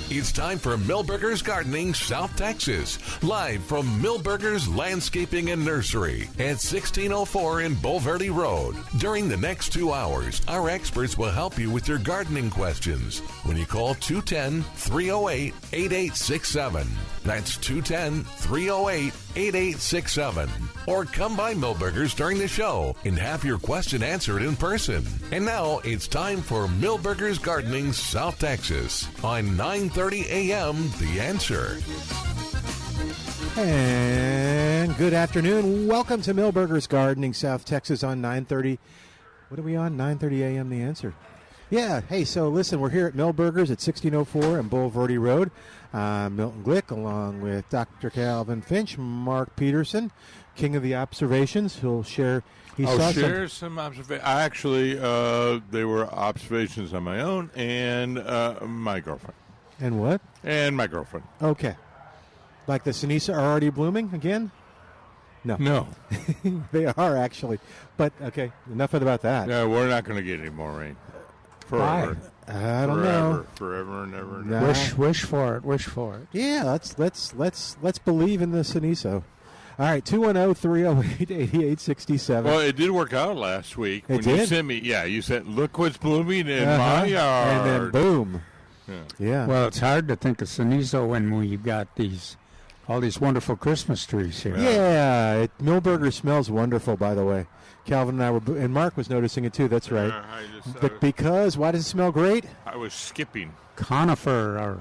It's time for Milberger's Gardening South Texas, live from Milberger's Landscaping and Nursery at 1604 in Bulverde Road. During the next 2 hours, our experts will help you with your gardening questions when you call 210-308-8867. That's 210-308-8867. Or come by Milberger's during the show and have your question answered in person. And now it's time for Milberger's Gardening South Texas on 9:30 a.m. The Answer. And good afternoon. Welcome to Milberger's Gardening South Texas on 9:30. What are we on? 9:30 a.m. The Answer. Yeah. Hey, so listen, we're here at Milberger's at 1604 and Bulverde Road. Milton Glueck, along with Dr. Calvin Finch, Mark Peterson, King of the Observations. He'll share. I'll share some observations. Actually, they were observations on my own and my girlfriend. And what? And my girlfriend. Okay. Like the Sinisa are already blooming again? No. They are, actually. But, okay, enough about that. Yeah, we're not going to get any more rain. Forever. I don't know. Forever and ever. Nah. Wish for it. Yeah, let's believe in the Siniso. All right, 210-308-8867. Well, it did work out last week. It when did? You sent me, you said, look what's blooming in my yard. And then boom. Yeah. Well, it's hard to think of Siniso when we've got all these wonderful Christmas trees here. Yeah, Milberger smells wonderful, by the way. Calvin and I were, and Mark was noticing it too, that's right. Why does it smell great? I was skipping. Conifers.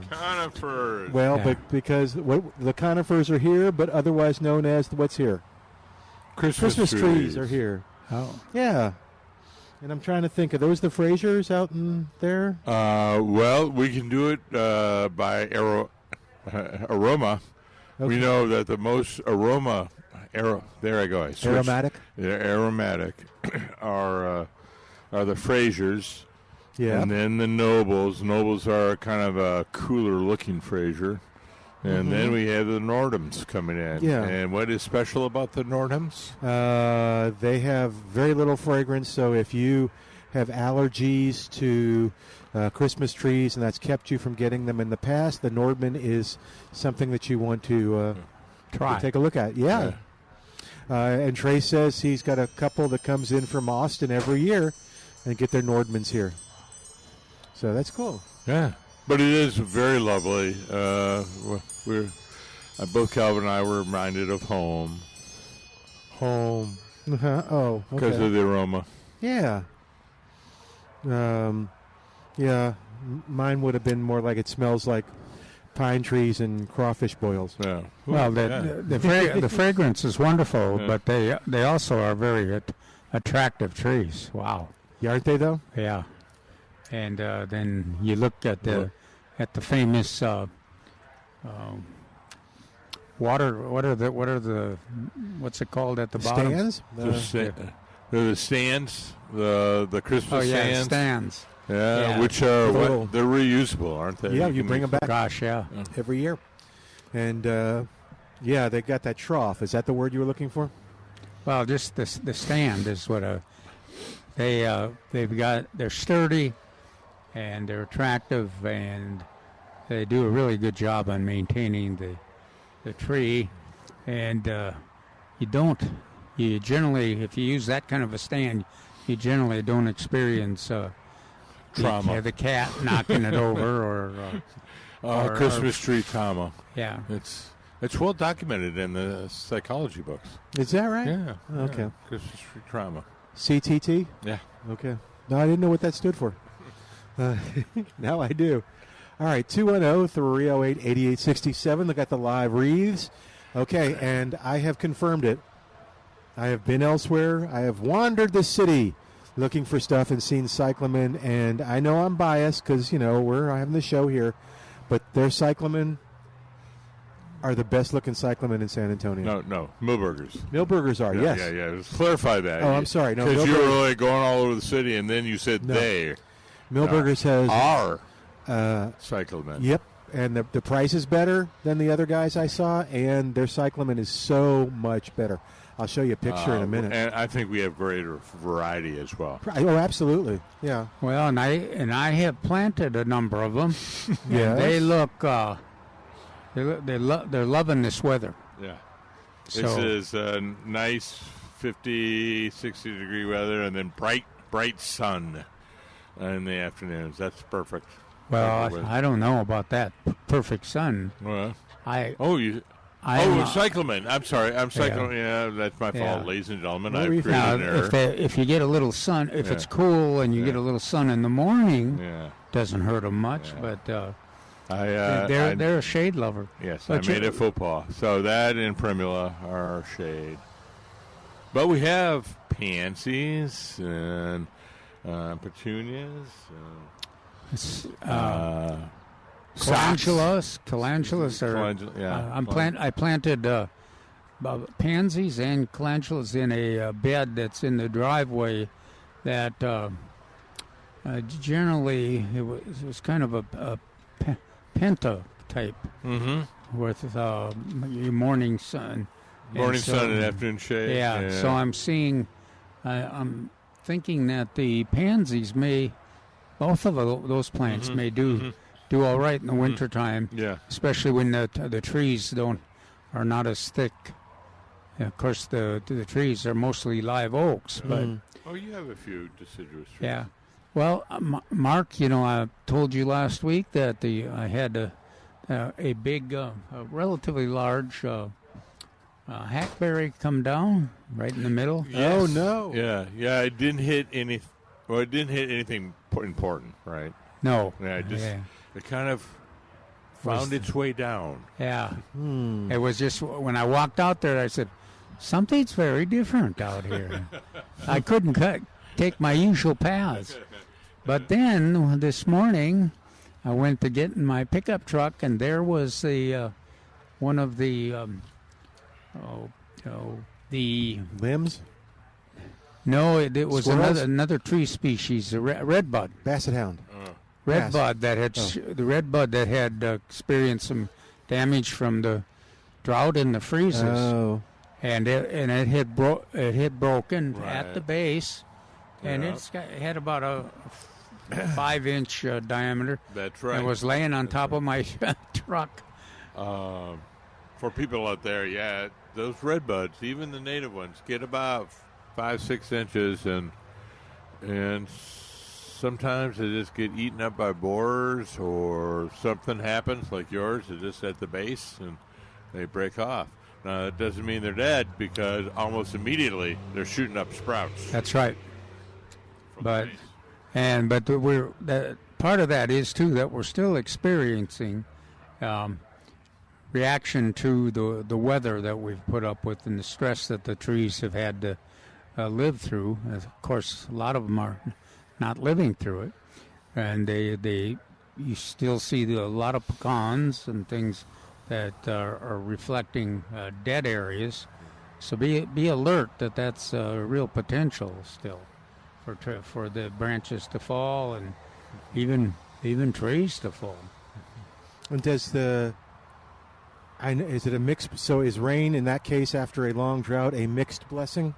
Well, but because the conifers are here, but otherwise known as what's here? Christmas trees are here. Oh. Yeah. And I'm trying to think, are those the Frasers out in there? Well, we can do it by aroma. Okay. We know that the most there I go. Aromatic? They're aromatic are the Frasers. Yeah. And then the Nobles. Nobles are kind of a cooler-looking Fraser. And then we have the Nordums coming in. Yeah. And what is special about the Nordums? They have very little fragrance, so if you have allergies to Christmas trees and that's kept you from getting them in the past, the Nordman is something that you want to try. To take a look at. Yeah. And Trey says he's got a couple that comes in from Austin every year and get their Nordmans here. So that's cool. Yeah. But it is very lovely. Both Calvin and I were reminded of home. Home. Oh, okay. Because of the aroma. Yeah. Yeah. Mine would have been more like it smells like pine trees and crawfish boils. Yeah. Well, the fragrance is wonderful, but they also are very attractive trees. Wow. Aren't they, though? Yeah. And then you look at the famous water. What's it called at the bottom? Stands. The stands. The Christmas stands. Stands. Yeah, which are they're reusable, aren't they? Yeah, you bring them back. Gosh, yeah. Every year. And they got that trough. Is that the word you were looking for? Well, just the stand is what they've got. They're sturdy. And they're attractive, and they do a really good job on maintaining the tree. And you generally, if you use that kind of a stand, you generally don't experience trauma. The cat knocking it over or Christmas tree trauma. Yeah. It's well documented in the psychology books. Is that right? Yeah. Okay. Yeah. Christmas tree trauma. CTT? Yeah. Okay. No, I didn't know what that stood for. Now I do. All right, 210-308-8867. Look at the live wreaths. Okay, and I have confirmed it. I have been elsewhere. I have wandered the city looking for stuff and seen cyclamen, and I know I'm biased because, we're having the show here, but their cyclamen are the best-looking cyclamen in San Antonio. No, Milberger's. Milberger's are, yes. Yeah. Let's clarify that. Oh, I'm sorry. No, because you were really going all over the city, and then you said they. Milberger's has our cyclamen. Yep, and the price is better than the other guys I saw, and their cyclamen is so much better. I'll show you a picture in a minute. And I think we have greater variety as well. Oh, absolutely. Yeah. Well, and I have planted a number of them. Yeah. They look they're loving this weather. Yeah. So, This is nice 50, 60 degree weather, and then bright sun in the afternoons. That's perfect. well, I don't know about that perfect sun. Well, I cyclamen. I'm sorry. I'm cycling. Yeah, that's my fault, Yeah. ladies and gentlemen. What I've were you created an now error. if you get a little sun, if it's cool and you get a little sun in the morning, Yeah. doesn't hurt them much. Yeah. But I they're a shade lover. Yes, But I made a faux pas. So that and primula are shade. But we have pansies and petunias. Calandulas are. I planted pansies and calandulas in a bed that's in the driveway. That generally it was kind of a penta type with your morning sun. Morning sun and afternoon shade. Yeah. So I'm seeing. I'm thinking that the pansies both of those plants may do all right in the wintertime. Yeah. Especially when the trees are not as thick. Yeah, of course, the trees are mostly live oaks, but Oh, you have a few deciduous trees. yeah. Well, Mark, I told you last week that I had a big, relatively large hackberry come down right in the middle. Yes. Oh, no. Yeah. It didn't hit any. Well, it didn't hit anything important, right? No. Yeah. It kind of found its way down. Yeah. It was just when I walked out there, I said, something's very different out here. I couldn't take my usual paths. But then this morning, I went to get in my pickup truck, and there was one of the Limbs? No, it was Squirrels? another tree species, a redbud. Basset hound. Redbud that had the redbud that had experienced some damage from the drought and the freezes, Oh. and it had broken Right. at the base, and Yeah. it had about a 5-inch diameter. That's right. And was laying on top of my truck. For people out there, yeah, those red buds, even the native ones, get about 5-6 inches, and sometimes they just get eaten up by borers, or something happens like yours. They're just at the base and they break off. Now that doesn't mean they're dead, because almost immediately they're shooting up sprouts. That's right. But Part of that is too that we're still experiencing reaction to the weather that we've put up with and the stress that the trees have had to live through. Of course, a lot of them are not living through it, and you still see a lot of pecans and things that are reflecting dead areas. So be alert that's real potential still for the branches to fall and even trees to fall. And is it a mix? So is rain in that case after a long drought a mixed blessing?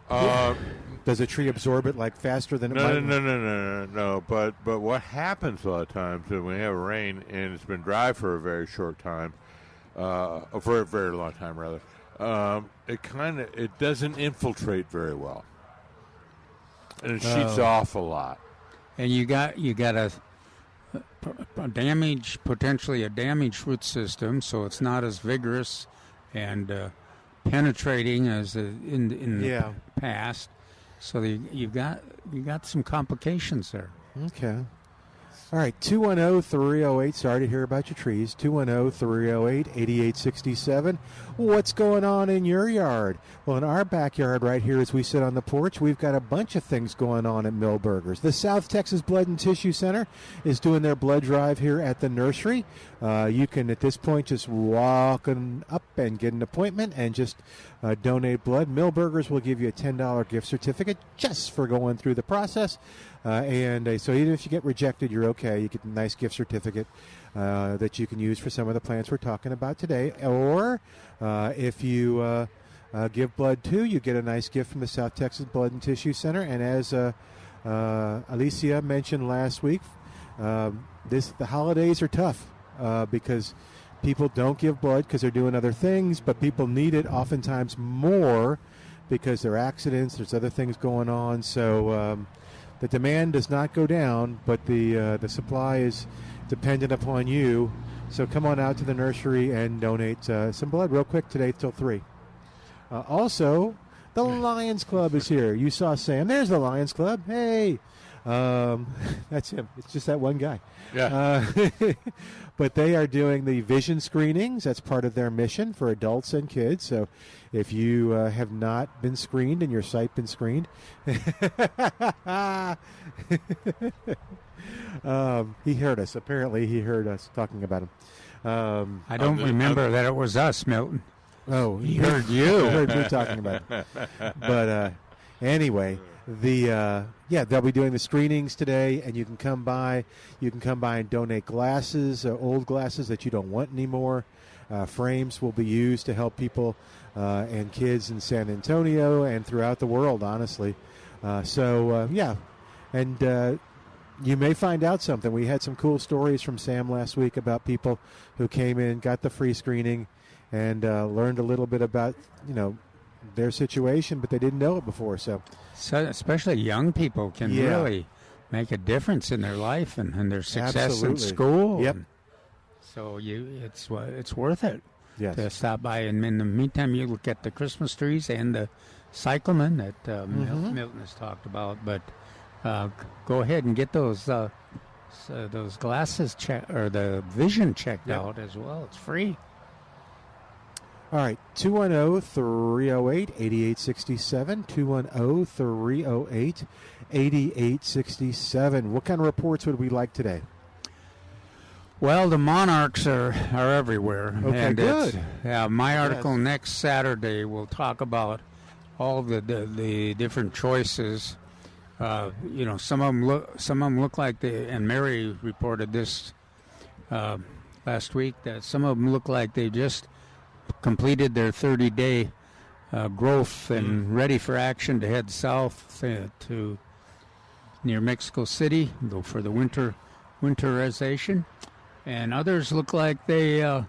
Does a tree absorb it like faster than it might? No. But what happens a lot of times when we have rain and it's been dry for a very short time, for a very long time rather, it doesn't infiltrate very well, and it sheets off a lot. And you got potentially a damaged root system, so it's not as vigorous and penetrating as in the past. So you've got some complications there. Okay. All right, 210-308. Sorry to hear about your trees. 210-308-8867. What's going on in your yard? Well, in our backyard right here as we sit on the porch, we've got a bunch of things going on at Milberger's. The South Texas Blood and Tissue Center is doing their blood drive here at the nursery. You can, at this point, just walk up and get an appointment and just donate blood. Milberger's will give you a $10 gift certificate just for going through the process. So even if you get rejected, you're okay. You get a nice gift certificate that you can use for some of the plants we're talking about today. Or if you give blood too. You get a nice gift from the South Texas Blood and Tissue Center. And as Alicia mentioned last week, the holidays are tough because people don't give blood because they're doing other things, but people need it oftentimes more because there are accidents, there's other things going on. So the demand does not go down, but the supply is dependent upon you. So come on out to the nursery and donate some blood real quick today till 3. Also, the Lions Club is here. You saw Sam. There's the Lions Club. Hey. That's him. It's just that one guy. Yeah. But they are doing the vision screenings. That's part of their mission for adults and kids. So if you have not been screened and your sight been screened, he heard us. Apparently he heard us talking about him. I don't remember that it was us, Milton. Oh, he heard you. He heard me talking about it. But anyway, they'll be doing the screenings today, and you can come by. You can come by and donate glasses, old glasses that you don't want anymore. Frames will be used to help people and kids in San Antonio and throughout the world, honestly. And you may find out something. We had some cool stories from Sam last week about people who came in, got the free screening, and learned a little bit about, their situation, but they didn't know it before. So especially young people can really make a difference in their life and their success in school. Yep. So it's worth it to stop by. And in the meantime, you look at the Christmas trees and the cyclamen that Milton has talked about. But go ahead and get those glasses or the vision checked out as well. It's free. All right, 210-308-8867, 210-308-8867. What kind of reports would we like today? Well, the monarchs are everywhere. Okay, and good. My article next Saturday will talk about all the different choices. Some of them look like and Mary reported this last week, that some of them look like they just completed their 30-day growth and ready for action to head south to near Mexico City, go for the winterization. And others look like they have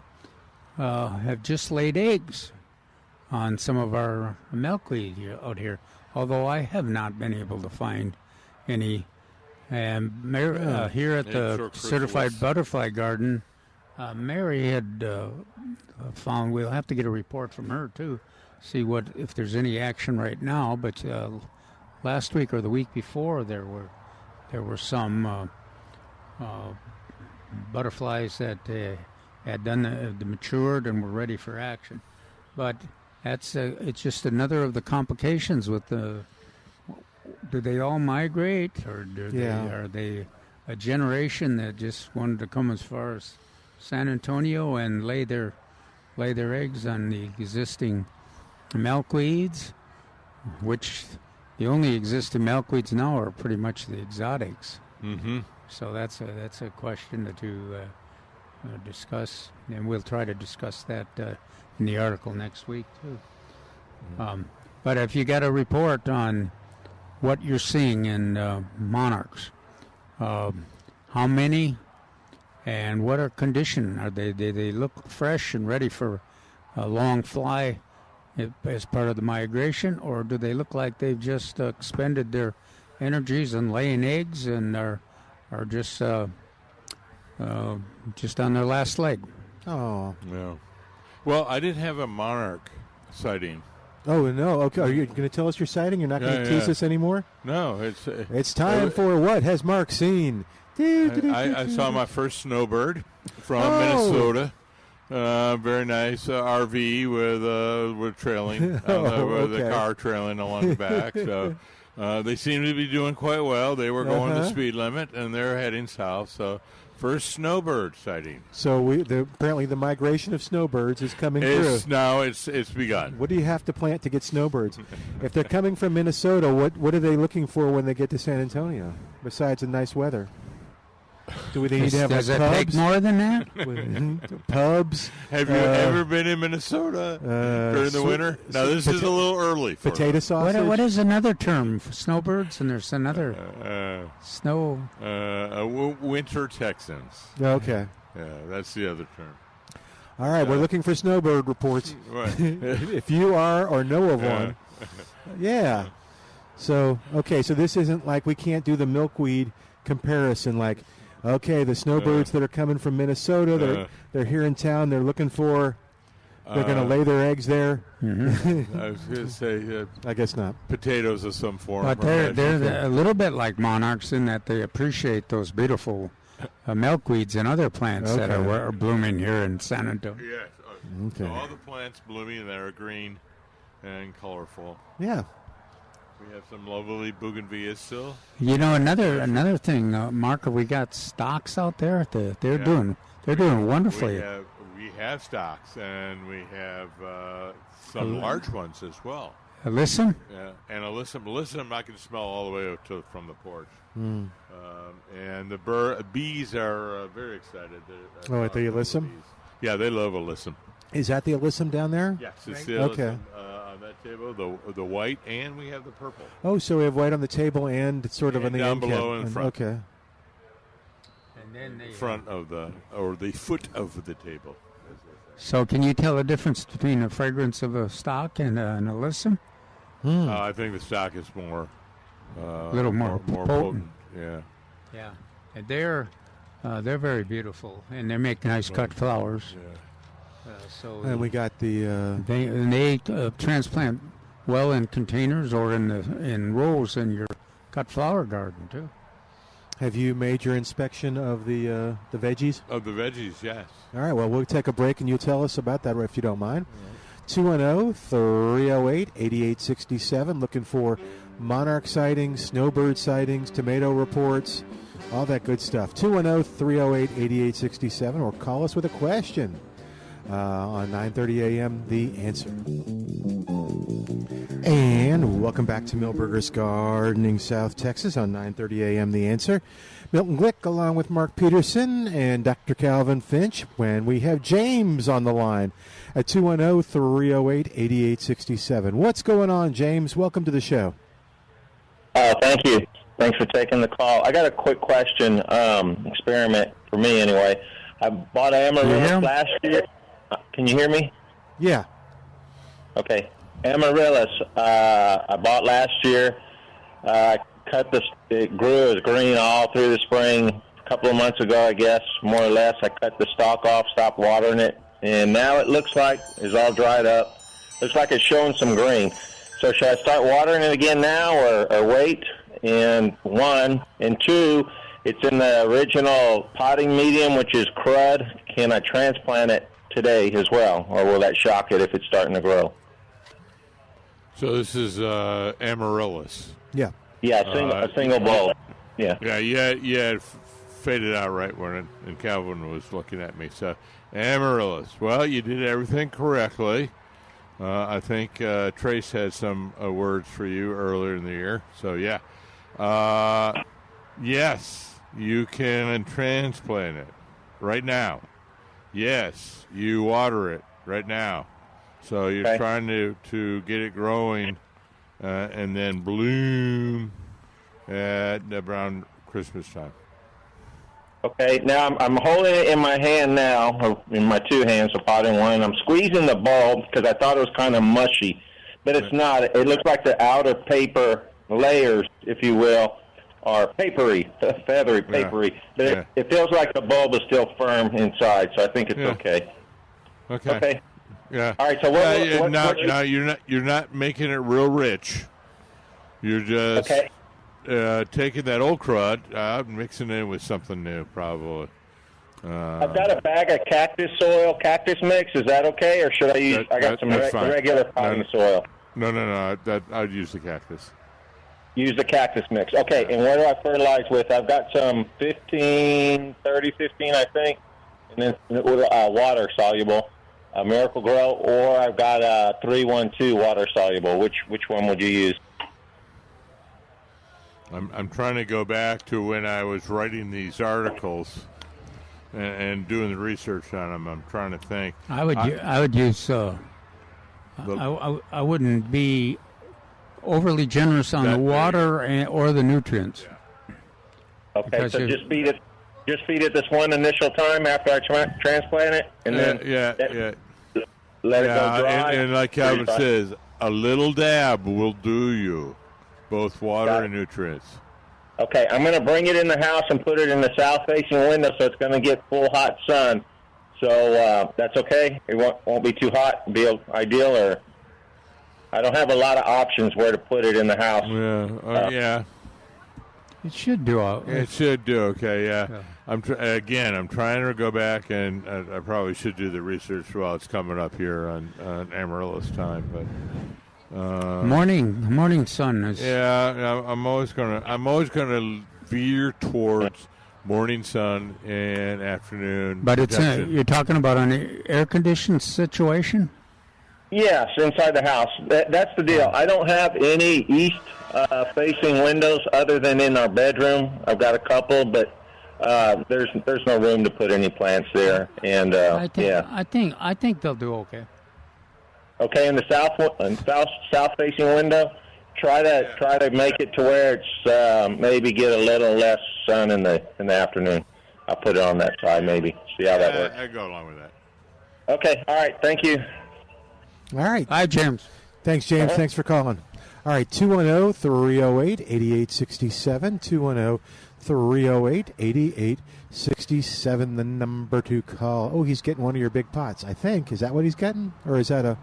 just laid eggs on some of our milkweed out here, although I have not been able to find any. And here at the Certified Butterfly Garden, Mary had found, we'll have to get a report from her too, see if there's any action right now. But last week or the week before, there were some butterflies that had matured and were ready for action. But it's just another of the complications with the. Do they all migrate, or are they a generation that just wanted to come as far as San Antonio and lay their eggs on the existing milkweeds, which the only existing milkweeds now are pretty much the exotics. Mm-hmm. So that's a question to discuss, and we'll try to discuss that in the article next week too. Mm-hmm. But if you got a report on what you're seeing in monarchs, how many? And what are condition? Are they look fresh and ready for a long fly as part of the migration, or do they look like they've just expended their energies on laying eggs and are just on their last leg? Oh, yeah. Well, I didn't have a monarch sighting. Oh no! Okay, are you going to tell us your sighting? You're not going to tease us anymore? No, it's time for what has Mark seen? I saw my first snowbird from Minnesota. Very nice RV with trailing, with a car trailing along the back. So they seem to be doing quite well. They were going the speed limit, and they're heading south. So first snowbird sighting. So apparently the migration of snowbirds is coming through. Now it's begun. What do you have to plant to get snowbirds? If they're coming from Minnesota, what are they looking for when they get to San Antonio besides the nice weather? Do we need to have Does like it pubs? take more than that? Pubs. Have you ever been in Minnesota during the winter? Now, this is a little early for potato us. sausage. What is another term for snowbirds? And there's another snow. Winter Texans. Okay. Yeah, that's the other term. All right, we're looking for snowbird reports. Right. If you are or know of one. Yeah. So, okay, so this isn't like we can't do the milkweed comparison. Like, okay, the snowbirds that are coming from Minnesota, they're here in town. They're looking for, they're going to lay their eggs there. Mm-hmm. I was going to say, I guess not. Potatoes of some form. But they're a little bit like monarchs in that they appreciate those beautiful milkweeds and other plants that are blooming here in San Antonio. Yes. Okay. So all the plants blooming, they're green and colorful. Yeah. We have some lovely bougainvilleas still. You know, another thing, Mark, we got stocks out there. They're doing wonderfully. We have stocks, and we have some large ones as well. Alyssum? Yeah, and alyssum I can smell all the way from the porch. Mm. And the bees are very excited. At the alyssum? Yeah, they love alyssum. Is that the alyssum down there? Yes, it's the alyssum on that table, the white, and we have the purple. Oh, so we have white on the table and sort of on the down end below cap. in front. Okay. And then the front of the foot of the table. So, can you tell the difference between the fragrance of a stock and an alyssum? I think the stock is more, a little more potent. Yeah. Yeah, and they're very beautiful, and they make nice cut flowers. Yeah. And we got the they transplant well in containers or in rows in your cut flower garden too. Have you made your inspection of the veggies? Of the veggies, yes. All right. Well, we'll take a break and you tell us about that if you don't mind. 210-308-8867. Looking for monarch sightings, snowbird sightings, tomato reports, all that good stuff. 210-308-8867, or call us with a question on 9:30 a.m. The Answer. And welcome back to Milberger's Gardening, South Texas on 9:30 a.m. The Answer. Milton Glueck along with Mark Peterson and Dr. Calvin Finch, when we have James on the line at 210-308-8867. What's going on, James? Welcome to the show. Thank you. Thanks for taking the call. I got a quick question, experiment for me anyway. I bought amaryllis last year. Can you hear me? Yeah. Okay. Amaryllis, I bought last year. It grew as green all through the spring. A couple of months ago, I guess, more or less, I cut the stalk off, stopped watering it, and now it looks like it's all dried up. Looks like it's showing some green. So should I start watering it again now or wait? And one. And two, it's in the original potting medium, which is crud. Can I transplant it today as well, or will that shock it if it's starting to grow? So this is amaryllis. Yeah. Yeah, a single bulb. Yeah. Yeah, it faded out right when and Calvin was looking at me. So amaryllis. Well, you did everything correctly. I think Trace had some words for you earlier in the year. So, yeah. Yes, you can transplant it right now. Yes, you water it right now. So you're trying to get it growing and then bloom at around Christmas time. Okay, now I'm holding it in my hand now, or in my two hands, a pot in one. I'm squeezing the bulb because I thought it was kind of mushy, but it's not. It looks like the outer paper layers, if you will, are papery, feathery, papery. Yeah. But it feels like the bulb is still firm inside, so I think it's okay. Okay. Yeah. All right. So you're not making it real rich. You're just taking that old crud out and mixing it in with something new, probably. I've got a bag of cactus mix. Is that okay, or should I use? I got some regular potting soil. No. I'd use the cactus. Use the cactus mix. Okay. And what do I fertilize with? I've got some 15, I think, and then water soluble. Miracle Grow, or I've got a 312 water soluble. Which one would you use? I'm trying to go back to when I was writing these articles and doing the research on them. I'm trying to think. I would use. I wouldn't be overly generous on the water or the nutrients. Yeah. Okay, so just feed it this one initial time after I transplant it, and then let it go dry. And like Calvin says, a little dab will do you, both water and nutrients. Okay, I'm going to bring it in the house and put it in the south-facing window, so it's going to get full hot sun. So that's okay. It won't be too hot. It'll be ideal. Or I don't have a lot of options where to put it in the house. Yeah. It should do. It should do okay. Yeah. I'm trying to go back, and I probably should do the research while it's coming up here on Amarillo's time, but. Morning sun is. Yeah, I'm always gonna veer towards morning sun and afternoon. But you're talking about an air conditioned situation. Yes, inside the house. That's the deal. I don't have any east facing windows other than in our bedroom. I've got a couple, but there's no room to put any plants there. And I think they'll do okay. Okay, in the south facing window, try to make it to where it's maybe get a little less sun in the afternoon. I'll put it on that side, maybe. See how that works. I go along with that. Okay, all right, thank you. All right. Hi, James. Thanks, James. Uh-huh. Thanks for calling. All right, 210-308-8867, 210-308-8867, the number to call. Oh, he's getting one of your big pots, I think. Is that what he's getting? Or is that a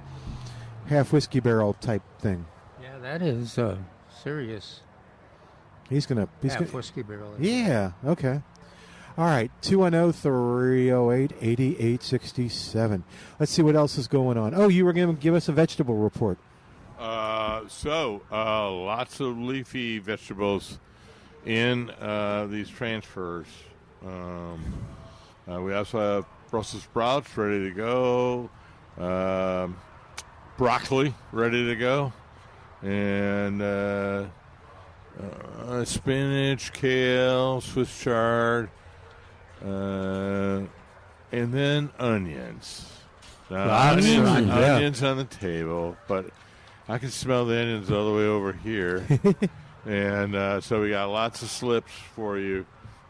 half whiskey barrel type thing? Yeah, that is serious. He's gonna whiskey barrel. Yeah. Okay. All right. 210-308-8867. Let's see what else is going on. Oh, you were going to give us a vegetable report. Lots of leafy vegetables in these transfers. We also have Brussels sprouts ready to go. Broccoli ready to go, and spinach, kale, Swiss chard, and then onions. Onions on the table, but I can smell the onions all the way over here, and so we got lots of slips for you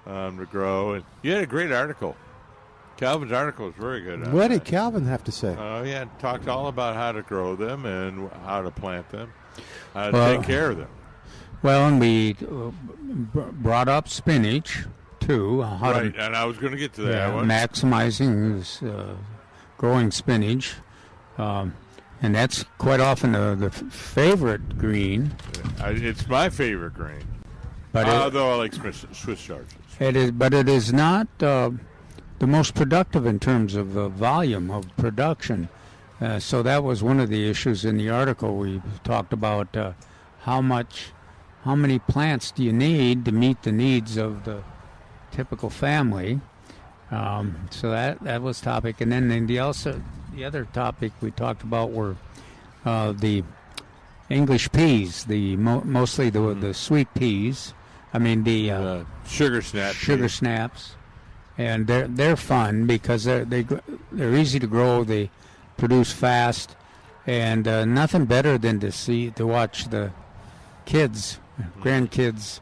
to grow. And you had a great article. Calvin's article was very good. What did Calvin have to say? Yeah, talked all about how to grow them and how to plant them, how to take care of them. Well, and we brought up spinach, too. And I was going to get to that one. Maximizing growing spinach. And that's quite often the favorite green. It's my favorite green. Though I like Swiss chards. It is, but it is not the most productive in terms of volume of production. So that was one of the issues in the article. We talked about how many plants do you need to meet the needs of the typical family. So that was topic. And then the other topic we talked about were the English peas, mostly the sweet peas. I mean the sugar snaps. And they're fun because they're easy to grow. They produce fast, and nothing better than to watch the grandkids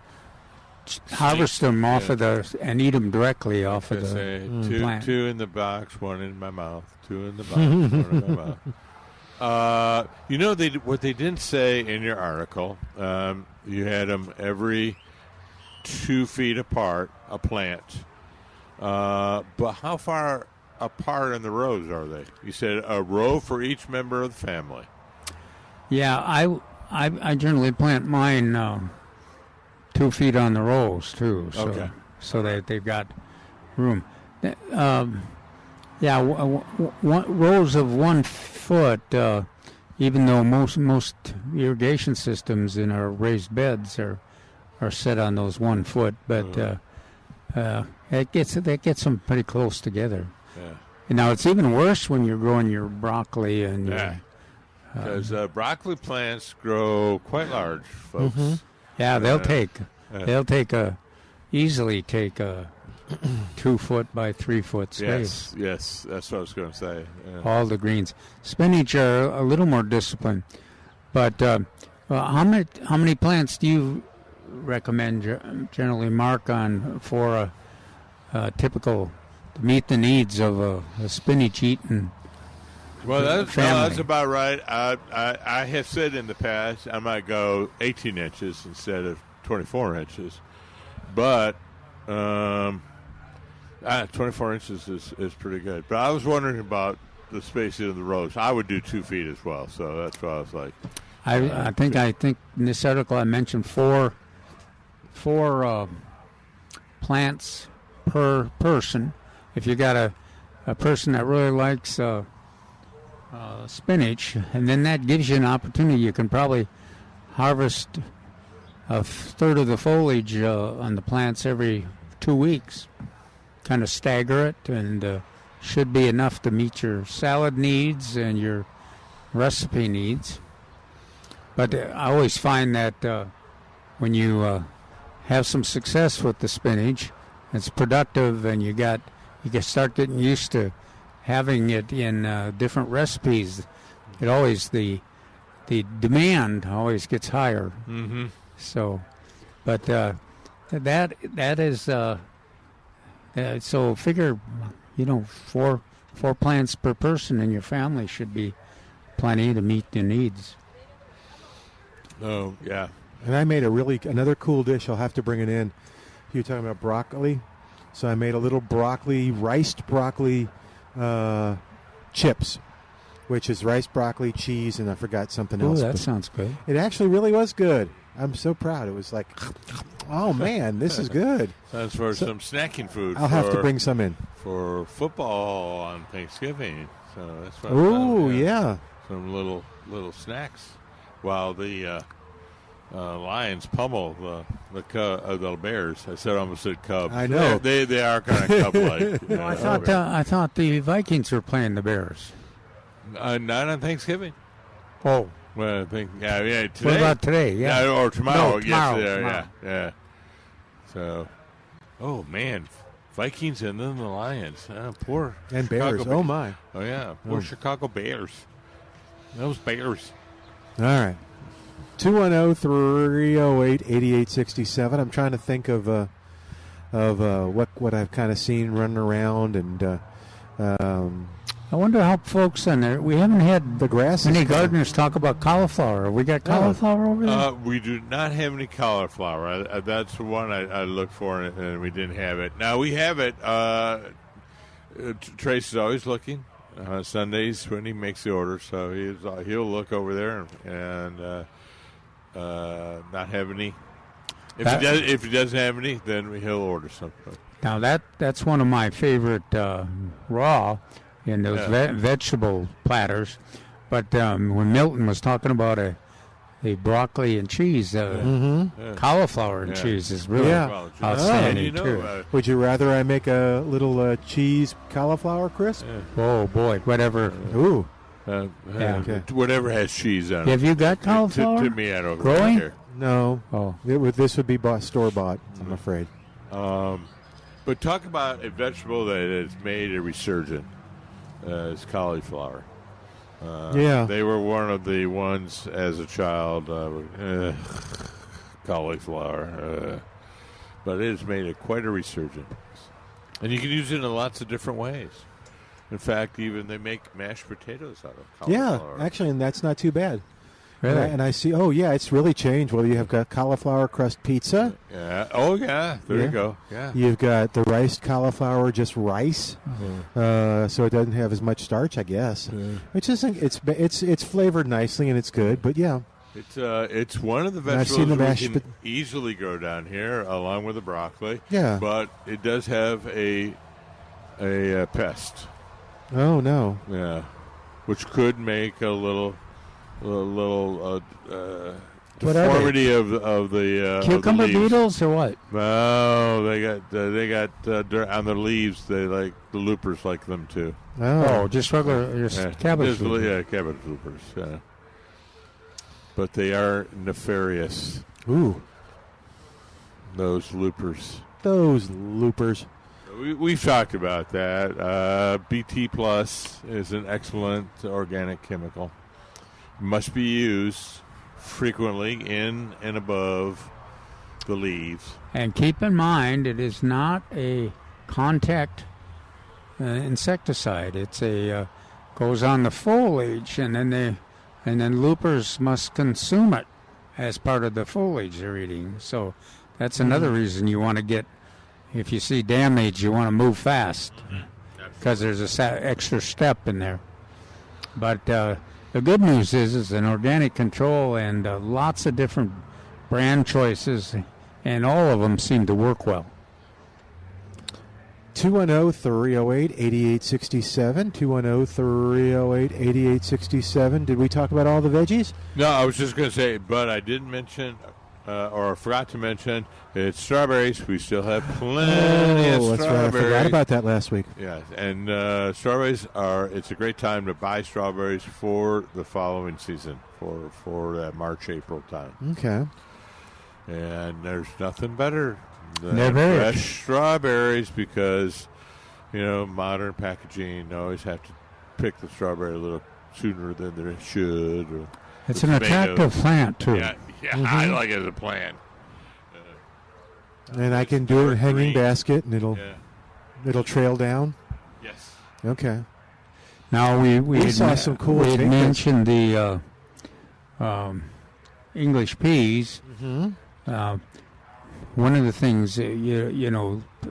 harvest them off of and eat them directly off of the plant. Two in the box, one in my mouth. Two in the box, one in my mouth. What they didn't say in your article, you had them every 2 feet apart, a plant. But how far apart in the rows are they? You said a row for each member of the family. Yeah, I generally plant mine 2 feet on the rows too. So, okay. So that they've got room. Rows of 1 foot. Even though most irrigation systems in our raised beds are set on those 1 foot, but. That gets them pretty close together. Yeah. And now it's even worse when you're growing your broccoli and because broccoli plants grow quite large, folks. Mm-hmm. Yeah, they'll take they'll easily take a 2 foot by 3 foot space. Yes, that's what I was going to say. Yeah. All the greens. Spinach are a little more disciplined, but how many plants do you recommend generally, Mark, on for a typical to meet the needs of a spinach eating? Well, that's about right. I have said in the past I might go 18 inches instead of 24 inches, but 24 inches is pretty good. But I was wondering about the spacing of the rows. I would do 2 feet as well, so that's what I was like. I think in this article I mentioned four plants per person. If you got a person that really likes spinach, and then that gives you an opportunity. You can probably harvest a third of the foliage on the plants every 2 weeks. Kind of stagger it, and should be enough to meet your salad needs and your recipe needs. But I always find that when you have some success with the spinach, it's productive, and you can start getting used to having it in different recipes. It always the demand always gets higher. Mm-hmm. So, but that is so figure, four plants per person in your family should be plenty to meet your needs. Oh yeah. And I made another cool dish. I'll have to bring it in. You're talking about broccoli. So I made a little riced broccoli chips, which is rice, broccoli, cheese, and I forgot something else. Oh, that sounds good. It actually really was good. I'm so proud. It was like, oh, man, this is good. That's for some snacking food. I'll have to bring some in. For football on Thanksgiving. So that's what Oh, yeah. Some little snacks while the Lions pummel the Bears. I almost said Cubs. I know. They are kind of Cub-like. I thought the Vikings were playing the Bears. Not on Thanksgiving. Oh. Well, I think, today. What about today? Yeah. Or tomorrow. No, tomorrow. Yes, yeah. So, oh, man. Vikings and then the Lions. Poor and Bears. Chicago Oh, my. Oh, yeah. Poor Chicago Bears. Those Bears. All right. 210-308-8867. I'm trying to think of what I've kind of seen running around, and I wonder how folks on there. We haven't had the grass. Many gardeners talk about cauliflower. We got cauliflower over there. We do not have any cauliflower. That's the one I looked for, and we didn't have it. Now we have it. Trace is always looking. Sundays when he makes the order, so he'll look over there and not have any. If he doesn't have any, then he'll order something. Now that's one of my favorite raw in those vegetable platters. But when Milton was talking about a broccoli and cheese, cauliflower and cheese is really outstanding too. Would you rather I make a little cheese cauliflower crisp? Oh boy, whatever. Ooh. Whatever has cheese on it. Have you got cauliflower? To me, I don't growing care. No. Oh, this would be store-bought, I'm afraid. But talk about a vegetable that has made a resurgence is cauliflower. They were one of the ones as a child, cauliflower. But it has made quite a resurgence. And you can use it in lots of different ways. In fact, even they make mashed potatoes out of cauliflower. Yeah, actually, and that's not too bad. Really? And I see, it's really changed. Well, you have got cauliflower crust pizza. Yeah. Oh, yeah. There you go. Yeah. You've got the riced cauliflower, just rice. So it doesn't have as much starch, I guess. Which isn't, it's flavored nicely and it's good, but yeah. It's one of the vegetables we can easily grow down here, along with the broccoli. Yeah. But it does have a pest. Oh, no. Yeah. Which could make a little deformity of the cucumber of the leaves. beetles or what? No, they got dirt on the leaves. They like the loopers like them too. Oh, just regular cabbage loopers. Yeah, cabbage loopers. Yeah. But they are nefarious. Ooh. those loopers. Those loopers. We've talked about that. BT Plus is an excellent organic chemical. Must be used frequently in and above the leaves. And keep in mind, it is not a contact insecticide. It's a goes on the foliage, and then loopers must consume it as part of the foliage they're eating. So that's another reason you want to get. If you see damage, you want to move fast because there's a extra step in there. But the good news is an organic control and lots of different brand choices, and all of them seem to work well. 210-308-8867. 210-308-8867. Did we talk about all the veggies? No, I was just going to say, but I didn't mention, or I forgot to mention, it's strawberries. We still have plenty of strawberries. That's right. I forgot about that last week. Yeah, and strawberries it's a great time to buy strawberries for the following season, for that March, April time. Okay. And there's nothing better than They're very fresh strawberries because, modern packaging, you always have to pick the strawberry a little sooner than they should. Or it's an attractive plant, too. Yeah, I like it as a plant. And I can do it in a hanging basket, and it'll trail down? Yes. Okay. Now, we saw some cool we had changes. mentioned the English peas. Mm-hmm. One of the things,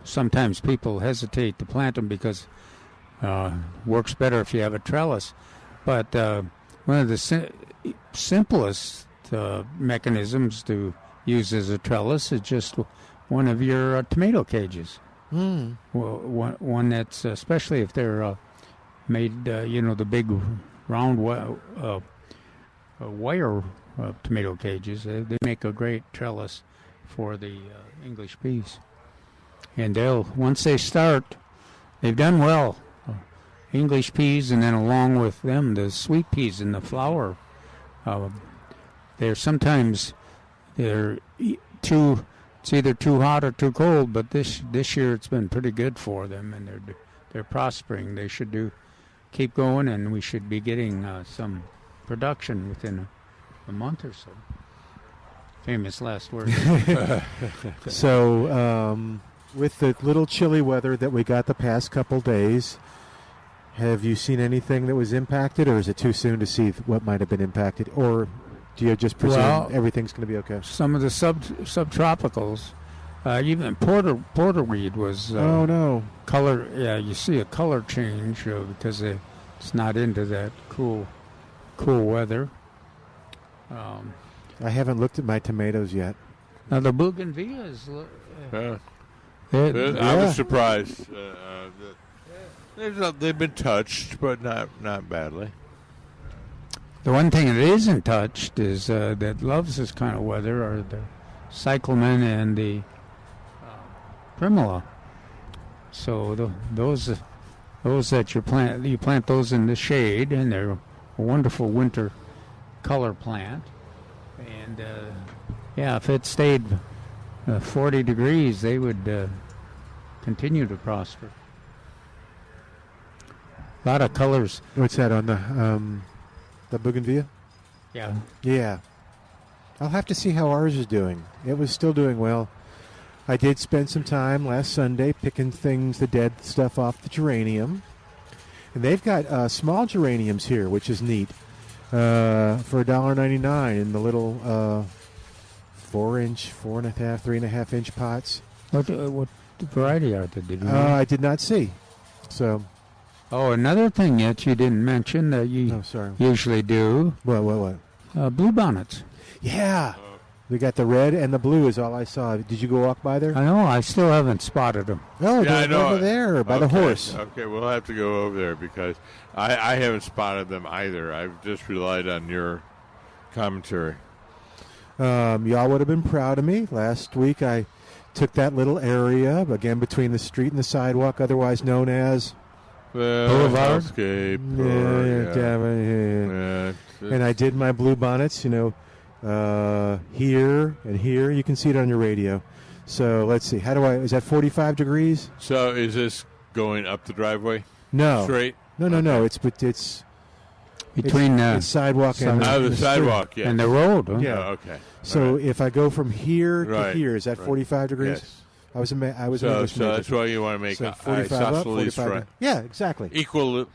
sometimes people hesitate to plant them because works better if you have a trellis. But one of the simplest mechanisms to use as a trellis is just one of your tomato cages. Mm. Well, one that's, especially if they're made, the big round wire tomato cages, they make a great trellis for the English peas. And once they start, they've done well. English peas, and then along with them, the sweet peas and the flower. It's either too hot or too cold, but this year it's been pretty good for them, and they're prospering. They should keep going, and we should be getting some production within a month or so. Famous last word. So, with the little chilly weather that we got the past couple days, have you seen anything that was impacted, or is it too soon to see what might have been impacted? Or do you just presume everything's going to be okay? Some of the subtropicals, even porterweed was color. Yeah, you see a color change because it's not into that cool weather. I haven't looked at my tomatoes yet. Now the bougainvilleas. I was surprised. They've been touched, but not badly. The one thing that isn't touched is that loves this kind of weather are the cyclamen and the primula. So those that you plant those in the shade, and they're a wonderful winter color plant. And if it stayed 40 degrees, they would continue to prosper. A lot of colors. What's that on the bougainvillea? Yeah. Yeah. I'll have to see how ours is doing. It was still doing well. I did spend some time last Sunday picking the dead stuff off the geranium. And they've got small geraniums here, which is neat, for $1.99 in the little 4-inch, 4.5, 3.5-inch pots. What variety are they? Did you know? I did not see. So. Oh, another thing that you didn't mention that you usually do. What? Bluebonnets. Yeah. We got the red and the blue is all I saw. Did you go walk by there? I know. I still haven't spotted them. Oh, yeah, they're over there by the horse. Okay, we'll have to go over there because I haven't spotted them either. I've just relied on your commentary. Y'all would have been proud of me. Last week I took that little area, again, between the street and the sidewalk, otherwise known as... Boulevard. And I did my blue bonnets, here and here. You can see it on your radio. So let's see. Is that 45 degrees? So is this going up the driveway? No. Straight? No. It's between the sidewalk and the the sidewalk, street. yeah. and the road. Huh? Yeah. Oh, okay. So All right. if I go from here to Right. here, is that 45 degrees? Yes. I was an English So major. that's why you want to make So 45 up, isosceles 45 right. down. Yeah, exactly. Equal.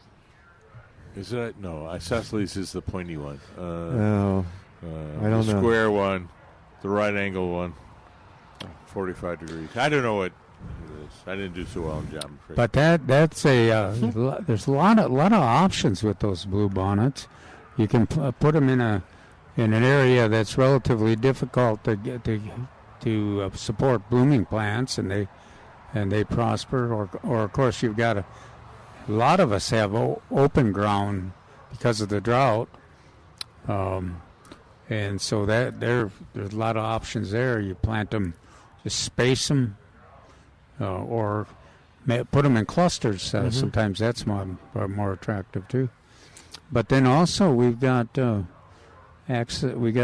Is it? No, isosceles is the pointy one. Oh, I don't the know. square one, the right angle one, 45 degrees. I don't know what it is. I didn't do so well in geometry. But that's there's a lot of options with those blue bonnets. You can put them in an area that's relatively difficult to get to support blooming plants, and they prosper. Or of course you've got a lot of us have open ground because of the drought, and so that there's a lot of options there. You plant them, just space them, or put them in clusters. Sometimes that's more attractive too. But then also we've got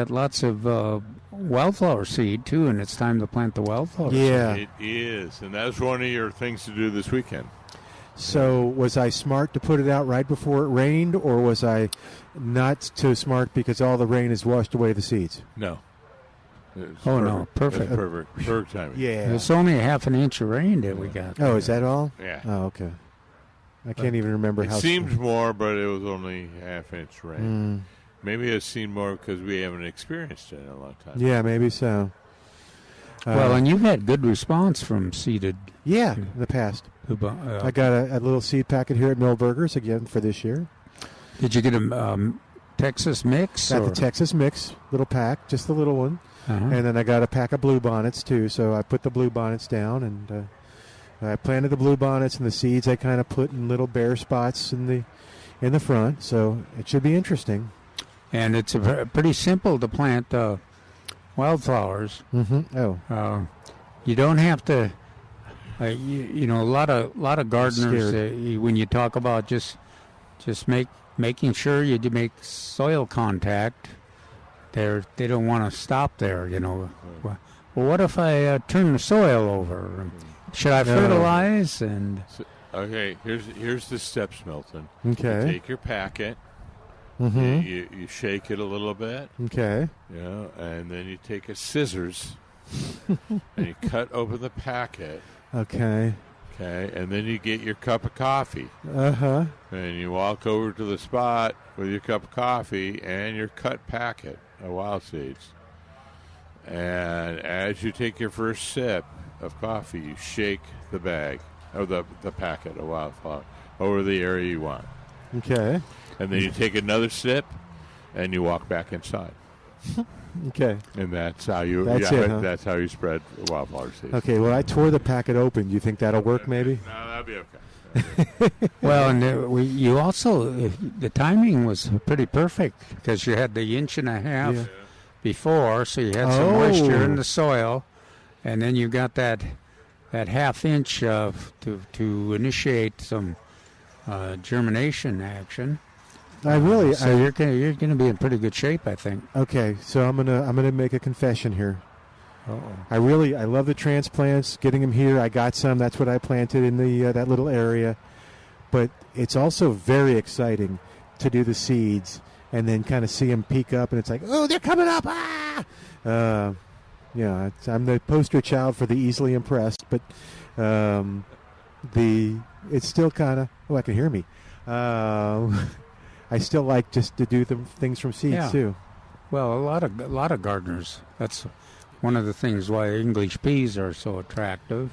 lots of wildflower seed too, and it's time to plant the wildflower. Yeah. It is, and that's one of your things to do this weekend. So was I smart to put it out right before it rained, or was I not too smart because all the rain has washed away the seeds? No. No, perfect. Perfect timing. Yeah. It's only half an inch of rain that we got. Oh, is that all? Yeah. Oh, okay. I can't even remember It how. seems more, but it was only half-inch rain. Mm. Maybe it's seen more because we haven't experienced it in a long time. Yeah, maybe so. Well, and you've had good response from seeded. Yeah, in the past. I got a little seed packet here at Millburgers again for this year. Did you get a Texas mix? Got the Texas mix, little pack, just the little one. Uh-huh. And then I got a pack of blue bonnets too. So I put the blue bonnets down, and I planted the blue bonnets, and the seeds I kind of put in little bare spots in the front. So it should be interesting. And it's pretty simple to plant wildflowers. Mm-hmm. Oh, you don't have to. A lot of gardeners when you talk about just making sure you do make soil contact, they don't want to stop there. Well, what if I turn the soil over? Should I fertilize? And okay, here's the steps, Milton. Okay. You take your packet. Mm-hmm. You shake it a little bit. Okay. And then you take a scissors and you cut open the packet. Okay. Okay, and then you get your cup of coffee. Uh-huh. And you walk over to the spot with your cup of coffee and your cut packet of wild seeds. And as you take your first sip of coffee, you shake the bag, or the packet of wildflower, over the area you want. Okay. And then you take another sip and you walk back inside. Okay. And that's how you that's how you spread wildflower seeds. Okay, well, I tore the packet open. Do you think that'll work maybe? No, that'd be okay. Well, and you also, the timing was pretty perfect because you had the inch and a half before, so you had some moisture in the soil, and then you got that half inch to initiate some germination action. You're gonna be in pretty good shape, I think. Okay, so I'm gonna make a confession here. Uh-oh. I love the transplants, getting them here. I got some. That's what I planted in the that little area. But it's also very exciting to do the seeds and then kind of see them peek up, and it's like, oh, they're coming up! Ah! I'm the poster child for the easily impressed, but it's still kind of. Oh, I can hear me. I still like just to do the things from seeds too. Well, a lot of gardeners. That's one of the things why English peas are so attractive,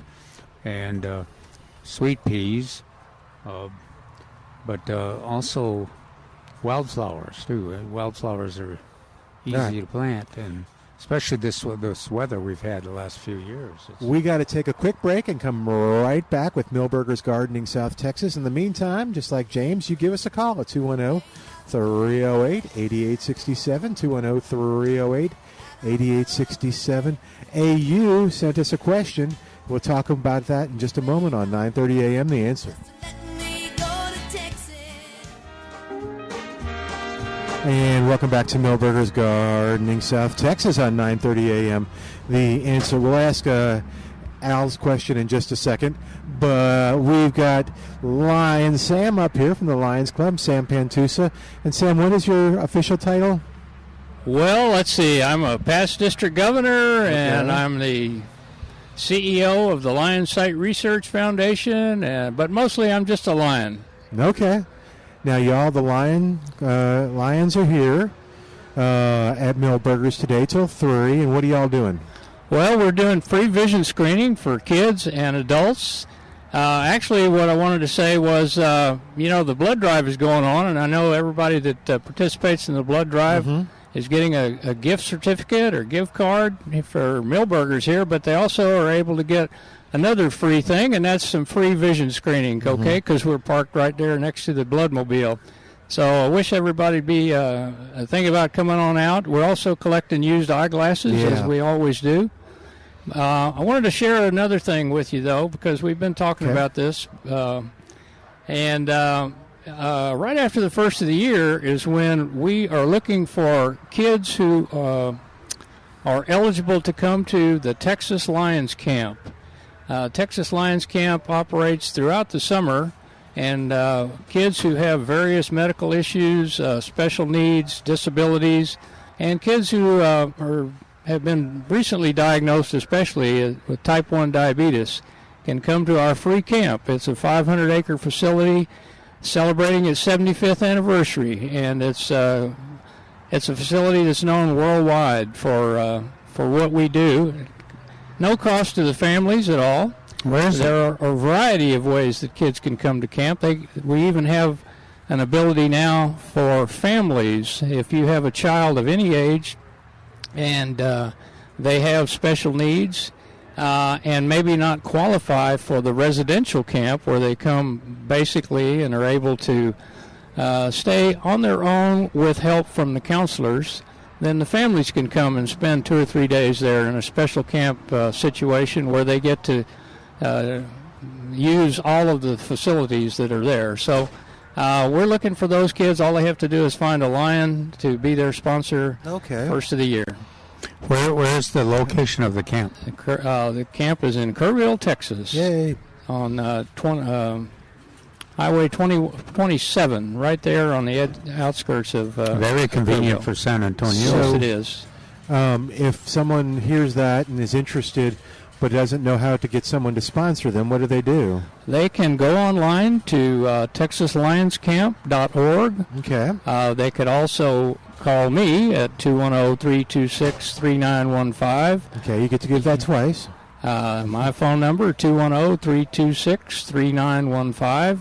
and sweet peas, but also wildflowers too. Wildflowers are easy to plant, and especially this weather we've had the last few years. We got to take a quick break and come right back with Millburgers Gardening South Texas. In the meantime, just like James, you give us a call at 210-308-8867, 210-308-8867. AU sent us a question. We'll talk about that in just a moment on 9:30 a.m. The Answer. And welcome back to Milberger's Gardening South Texas on 9:30 a.m. The Answer. We'll ask Al's question in just a second, but we've got Lion Sam up here from the Lions Club, Sam Pantusa. And Sam, what is your official title? Well, let's see. I'm a past district governor, and I'm the CEO of the Lion Site Research Foundation, but mostly I'm just a lion. Okay. Now, y'all, the Lions are here at Milberger's today till 3, and what are y'all doing? Well, we're doing free vision screening for kids and adults. Actually, what I wanted to say was, the blood drive is going on, and I know everybody that participates in the blood drive is getting a gift certificate or gift card for Milberger's here, but they also are able to get another free thing, and that's some free vision screening, okay, because we're parked right there next to the Bloodmobile. So I wish everybody would be thinking about coming on out. We're also collecting used eyeglasses, as we always do. I wanted to share another thing with you, though, because we've been talking about this. Right after the first of the year is when we are looking for kids who are eligible to come to the Texas Lions Camp. Texas Lions Camp operates throughout the summer, and kids who have various medical issues, special needs, disabilities, and kids who have been recently diagnosed, especially with type 1 diabetes, can come to our free camp. It's a 500-acre facility celebrating its 75th anniversary, and it's a facility that's known worldwide for what we do. No cost to the families at all. There are a variety of ways that kids can come to camp. We even have an ability now for families. If you have a child of any age and they have special needs and maybe not qualify for the residential camp where they come basically and are able to stay on their own with help from the counselors, then the families can come and spend 2 or 3 days there in a special camp situation where they get to use all of the facilities that are there. So we're looking for those kids. All they have to do is find a Lion to be their sponsor first of the year. Where is the location of the camp? The camp is in Kerrville, Texas. Yay. On Highway 27, right there on the outskirts of very convenient for San Antonio. Yes, it is. If someone hears that and is interested but doesn't know how to get someone to sponsor them, what do they do? They can go online to texaslionscamp.org. Okay. They could also call me at 210-326-3915. Okay, you get to give that twice. My phone number, 210-326-3915.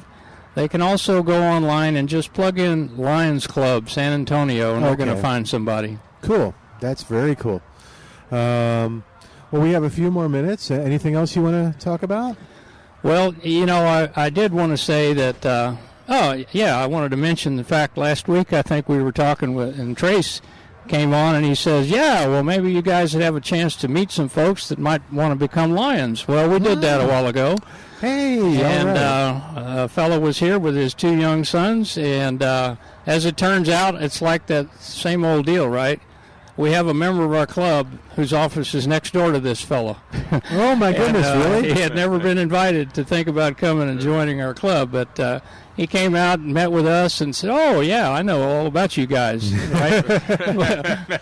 They can also go online and just plug in Lions Club San Antonio, and they're going to find somebody. Cool. That's very cool. Well, we have a few more minutes. Anything else you want to talk about? Well, I did want to say that, I wanted to mention the fact last week I think we were talking with, and Trace came on and he says, maybe you guys would have a chance to meet some folks that might want to become Lions. Well, we did that a while ago. Hey, and right. A fellow was here with his 2 young sons, and as it turns out, it's like that same old deal, right? We have a member of our club whose office is next door to this fellow. Oh, my goodness, really? He had never been invited to think about coming and joining our club, but he came out and met with us and said, I know all about you guys. Right?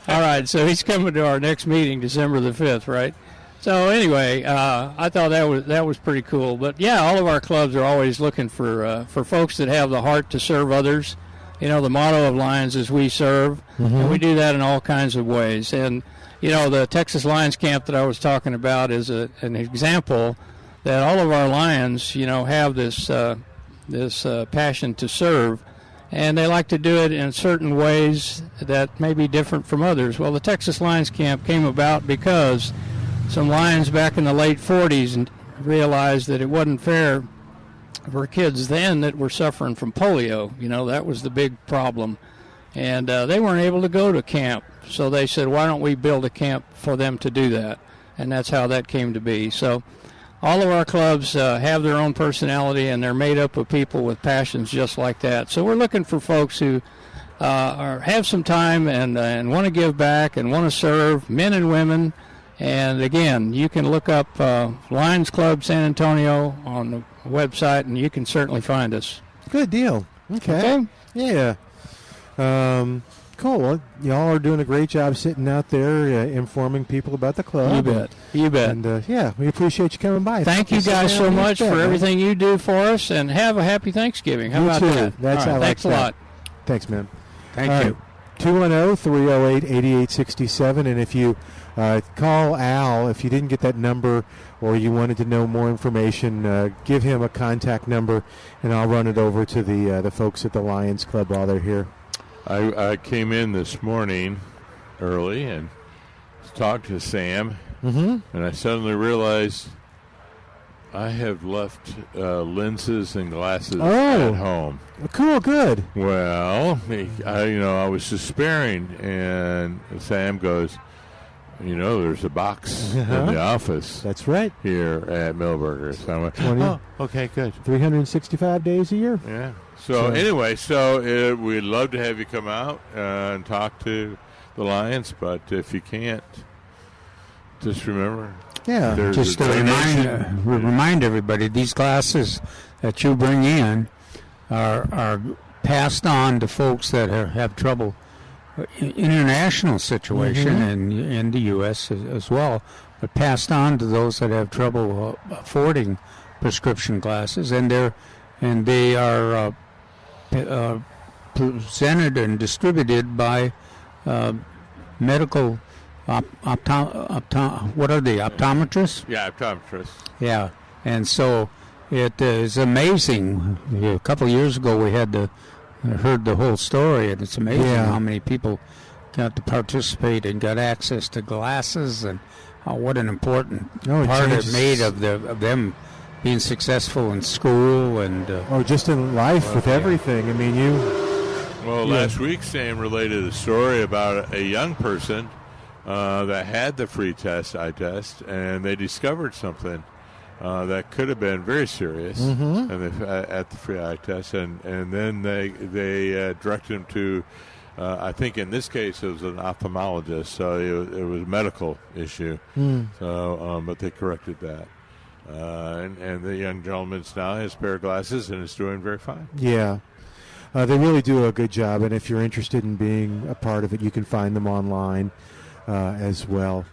All right, so he's coming to our next meeting December the 5th, right? So anyway, I thought that was pretty cool. But, all of our clubs are always looking for folks that have the heart to serve others. The motto of Lions is we serve, and we do that in all kinds of ways. And, the Texas Lions Camp that I was talking about is an example that all of our Lions, have this passion to serve, and they like to do it in certain ways that may be different from others. Well, the Texas Lions Camp came about because some Lions back in the late 40s realized that it wasn't fair for kids then that were suffering from polio. That was the big problem. And they weren't able to go to camp. So they said, why don't we build a camp for them to do that? And that's how that came to be. So all of our clubs have their own personality, and they're made up of people with passions just like that. So we're looking for folks who have some time and want to give back and want to serve, men and women. And again, you can look up Lions Club San Antonio on the website, and you can certainly find us. Good deal. Okay. Yeah. Cool. Well, y'all are doing a great job sitting out there informing people about the club. You bet. And yeah, we appreciate you coming by. Thank you guys so much for everything you do for us, and have a happy Thanksgiving. How about that? That's how I like Thanks a lot. Thanks, man. Thank you. 210-308-8867, and if you call Al, if you didn't get that number or you wanted to know more information, give him a contact number, and I'll run it over to the folks at the Lions Club while they're here. I came in this morning early and talked to Sam, and I suddenly realized I have left lenses and glasses at home. Cool, good. Well, I was despairing, and Sam goes, there's a box in the office. That's right. Here at Milberger's. So I went, okay, good. 365 days a year. Yeah. So we'd love to have you come out and talk to the Lions, but if you can't, just remember. Yeah. Just to remind everybody, these glasses that you bring in are passed on to folks that have trouble. International situation in the U.S. as well, but passed on to those that have trouble affording prescription glasses, and they are presented and distributed by medical what are they, optometrists? Yeah, optometrists. Yeah, and so it is amazing. A couple of years ago, we had heard the whole story, and it's amazing how many people got to participate and got access to glasses, and what an important part it made of them being successful in school and just in life with everything. I mean, last week Sam related a story about a young person that had the free eye test, and they discovered something that could have been very serious and at the free eye test, and then they directed him to I think in this case it was an ophthalmologist, so it was a medical issue. So but they corrected that, and the young gentleman now has a pair of glasses and is doing very fine. Yeah. They really do a good job, and if you're interested in being a part of it, you can find them online as well.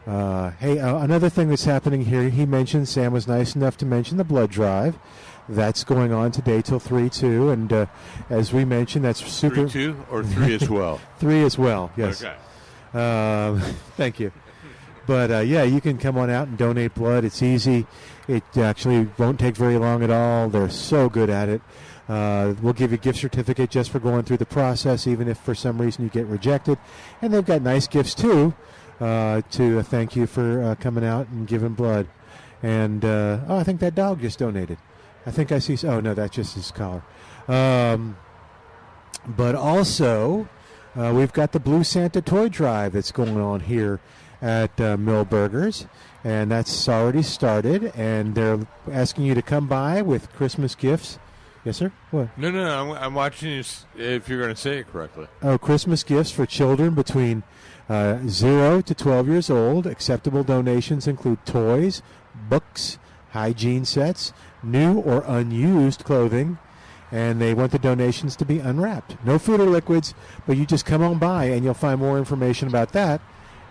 Another thing that's happening here, he mentioned, Sam was nice enough to mention the blood drive. That's going on today till 3/2, and as we mentioned, that's super. 3/2 or 3 as well? 3 as well, yes. Okay. Thank you. But, you can come on out and donate blood. It's easy. It actually won't take very long at all. They're so good at it. We'll give you a gift certificate just for going through the process, even if for some reason you get rejected. And they've got nice gifts, too, to thank you for coming out and giving blood. And, I think that dog just donated. I think I see. Oh, no, that's just his collar. But also, we've got the Blue Santa toy drive that's going on here at Milberger's. And that's already started. And they're asking you to come by with Christmas gifts. Yes, sir? What? No. I'm watching you if you're going to say it correctly. Oh, Christmas gifts for children between 0 to 12 years old. Acceptable donations include toys, books, hygiene sets, new or unused clothing, and they want the donations to be unwrapped. No food or liquids, but you just come on by, and you'll find more information about that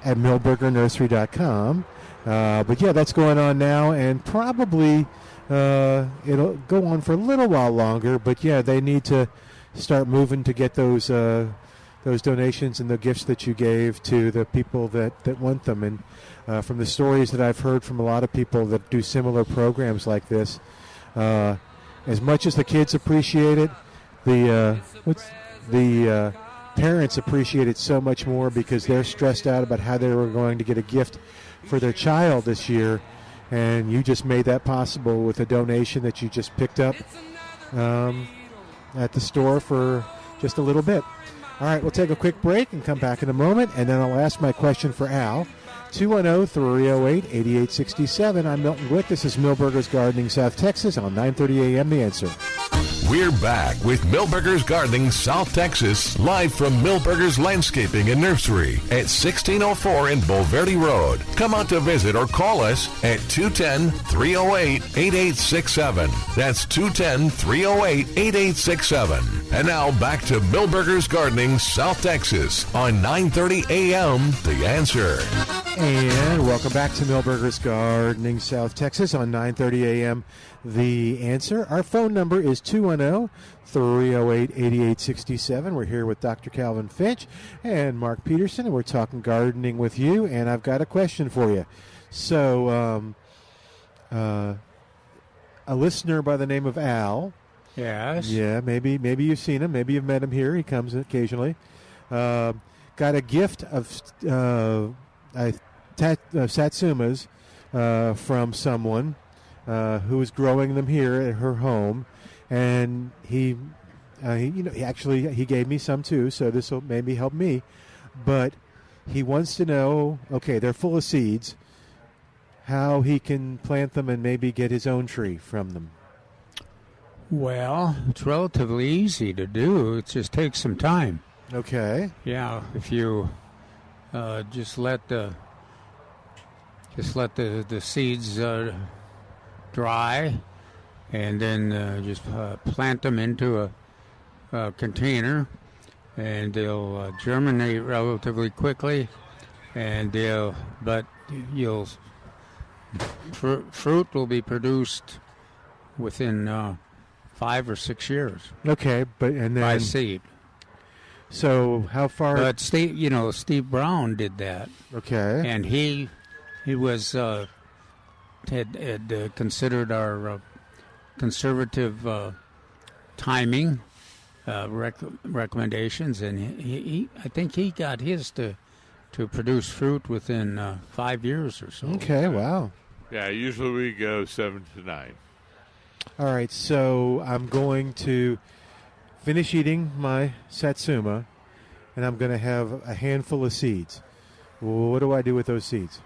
at milbergernursery.com. But, that's going on now, and probably it'll go on for a little while longer, but, they need to start moving to get those donations and the gifts that you gave to the people that want them. And from the stories that I've heard from a lot of people that do similar programs like this, as much as the kids appreciate it, the parents appreciate it so much more because they're stressed out about how they were going to get a gift for their child this year. And you just made that possible with a donation that you just picked up at the store for just a little bit. All right, we'll take a quick break and come back in a moment, and then I'll ask my question for Al. 210-308-8867. I'm Milton Glueck. This is Milberger's Gardening, South Texas on 9:30 a.m. The Answer. We're back with Milberger's Gardening, South Texas, live from Milberger's Landscaping and Nursery at 1604 in Bulverde Road. Come out to visit or call us at 210-308-8867. That's 210-308-8867. And now back to Milberger's Gardening, South Texas on 9:30 a.m. The Answer. And welcome back to Milberger's Gardening, South Texas on 9:30 a.m. The Answer. Our phone number is 210-308-8867. We're here with Dr. Calvin Finch and Mark Peterson, and we're talking gardening with you. And I've got a question for you. So, a listener by the name of Al. Yes. Yeah, maybe you've seen him. Maybe you've met him here. He comes occasionally. Got a gift of satsumas from someone who is growing them here at her home, and he gave me some too. So this will maybe help me. But he wants to know. Okay, they're full of seeds. How he can plant them and maybe get his own tree from them. Well, it's relatively easy to do. It just takes some time. Okay. Yeah, if you just let the seeds dry, and then just plant them into a container, and they'll germinate relatively quickly, and fruit will be produced within 5 or 6 years. Okay, and then by seed. So how far? But Steve Brown did that. Okay, and he was had considered our conservative timing recommendations, and I think he got his to produce fruit within 5 years or so. Okay, wow. Yeah, usually we go 7 to 9. All right, so I'm going to finish eating my satsuma, and I'm going to have a handful of seeds. What do I do with those seeds?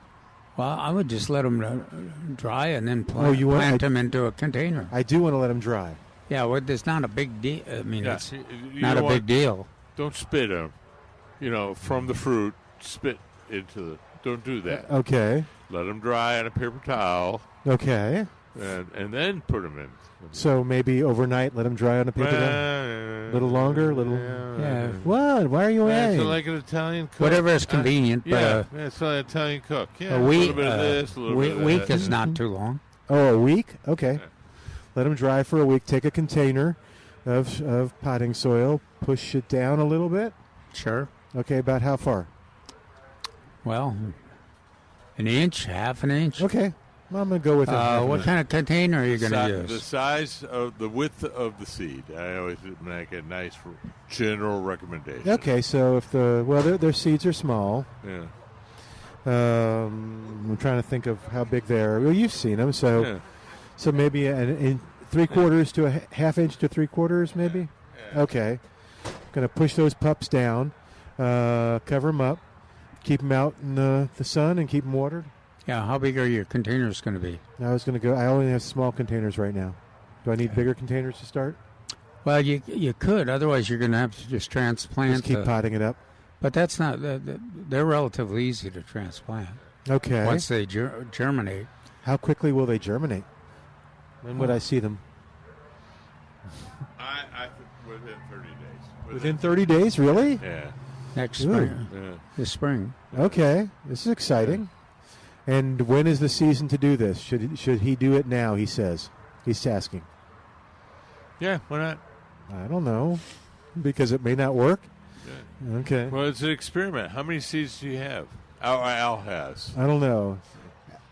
Well, I would just let them dry and then plant them into a container. I do want to let them dry. Yeah, well, it's not a big deal. I mean, it's not a big deal. Don't spit them. From the fruit, spit into the... Don't do that. Okay. Let them dry on a paper towel. Okay. And then put them in. So maybe overnight, let them dry on a paper towel? A little longer? Yeah. What? Why are you it's like an Italian cook. Whatever is convenient. It's like an Italian cook. Yeah, a week, little bit of this, a little bit of week that. is not too long. Oh, a week? Okay. Yeah. Let them dry for a week. Take a container of potting soil, push it down a little bit. Sure. Okay, about how far? Well, an inch, half an inch. Okay. Well, I'm going to go with it. What kind of container are you going to use? The size of the width of the seed. I always make a nice general recommendation. Okay, so if their seeds are small. Yeah. I'm trying to think of how big they are. Well, you've seen them, so maybe in 3/4 to a half inch to 3/4, maybe. Yeah. Okay. Going to push those pups down, cover them up, keep them out in the sun, and keep them watered. Yeah, how big are your containers going to be? I only have small containers right now. Do I need bigger containers to start? Well, you could. Otherwise, you're going to have to just transplant. Just keep potting it up. But that's not. They're relatively easy to transplant. Okay. Once they germinate. How quickly will they germinate? When would I see them? I within 30 days. Within 30 days, really? Yeah. Next spring. Yeah. This spring. Okay, this is exciting. And when is the season to do this? Should he do it now, he says. He's asking. Yeah, why not? I don't know. Because it may not work? Yeah. Okay. Well, it's an experiment. How many seeds do you have? Al has. I don't know.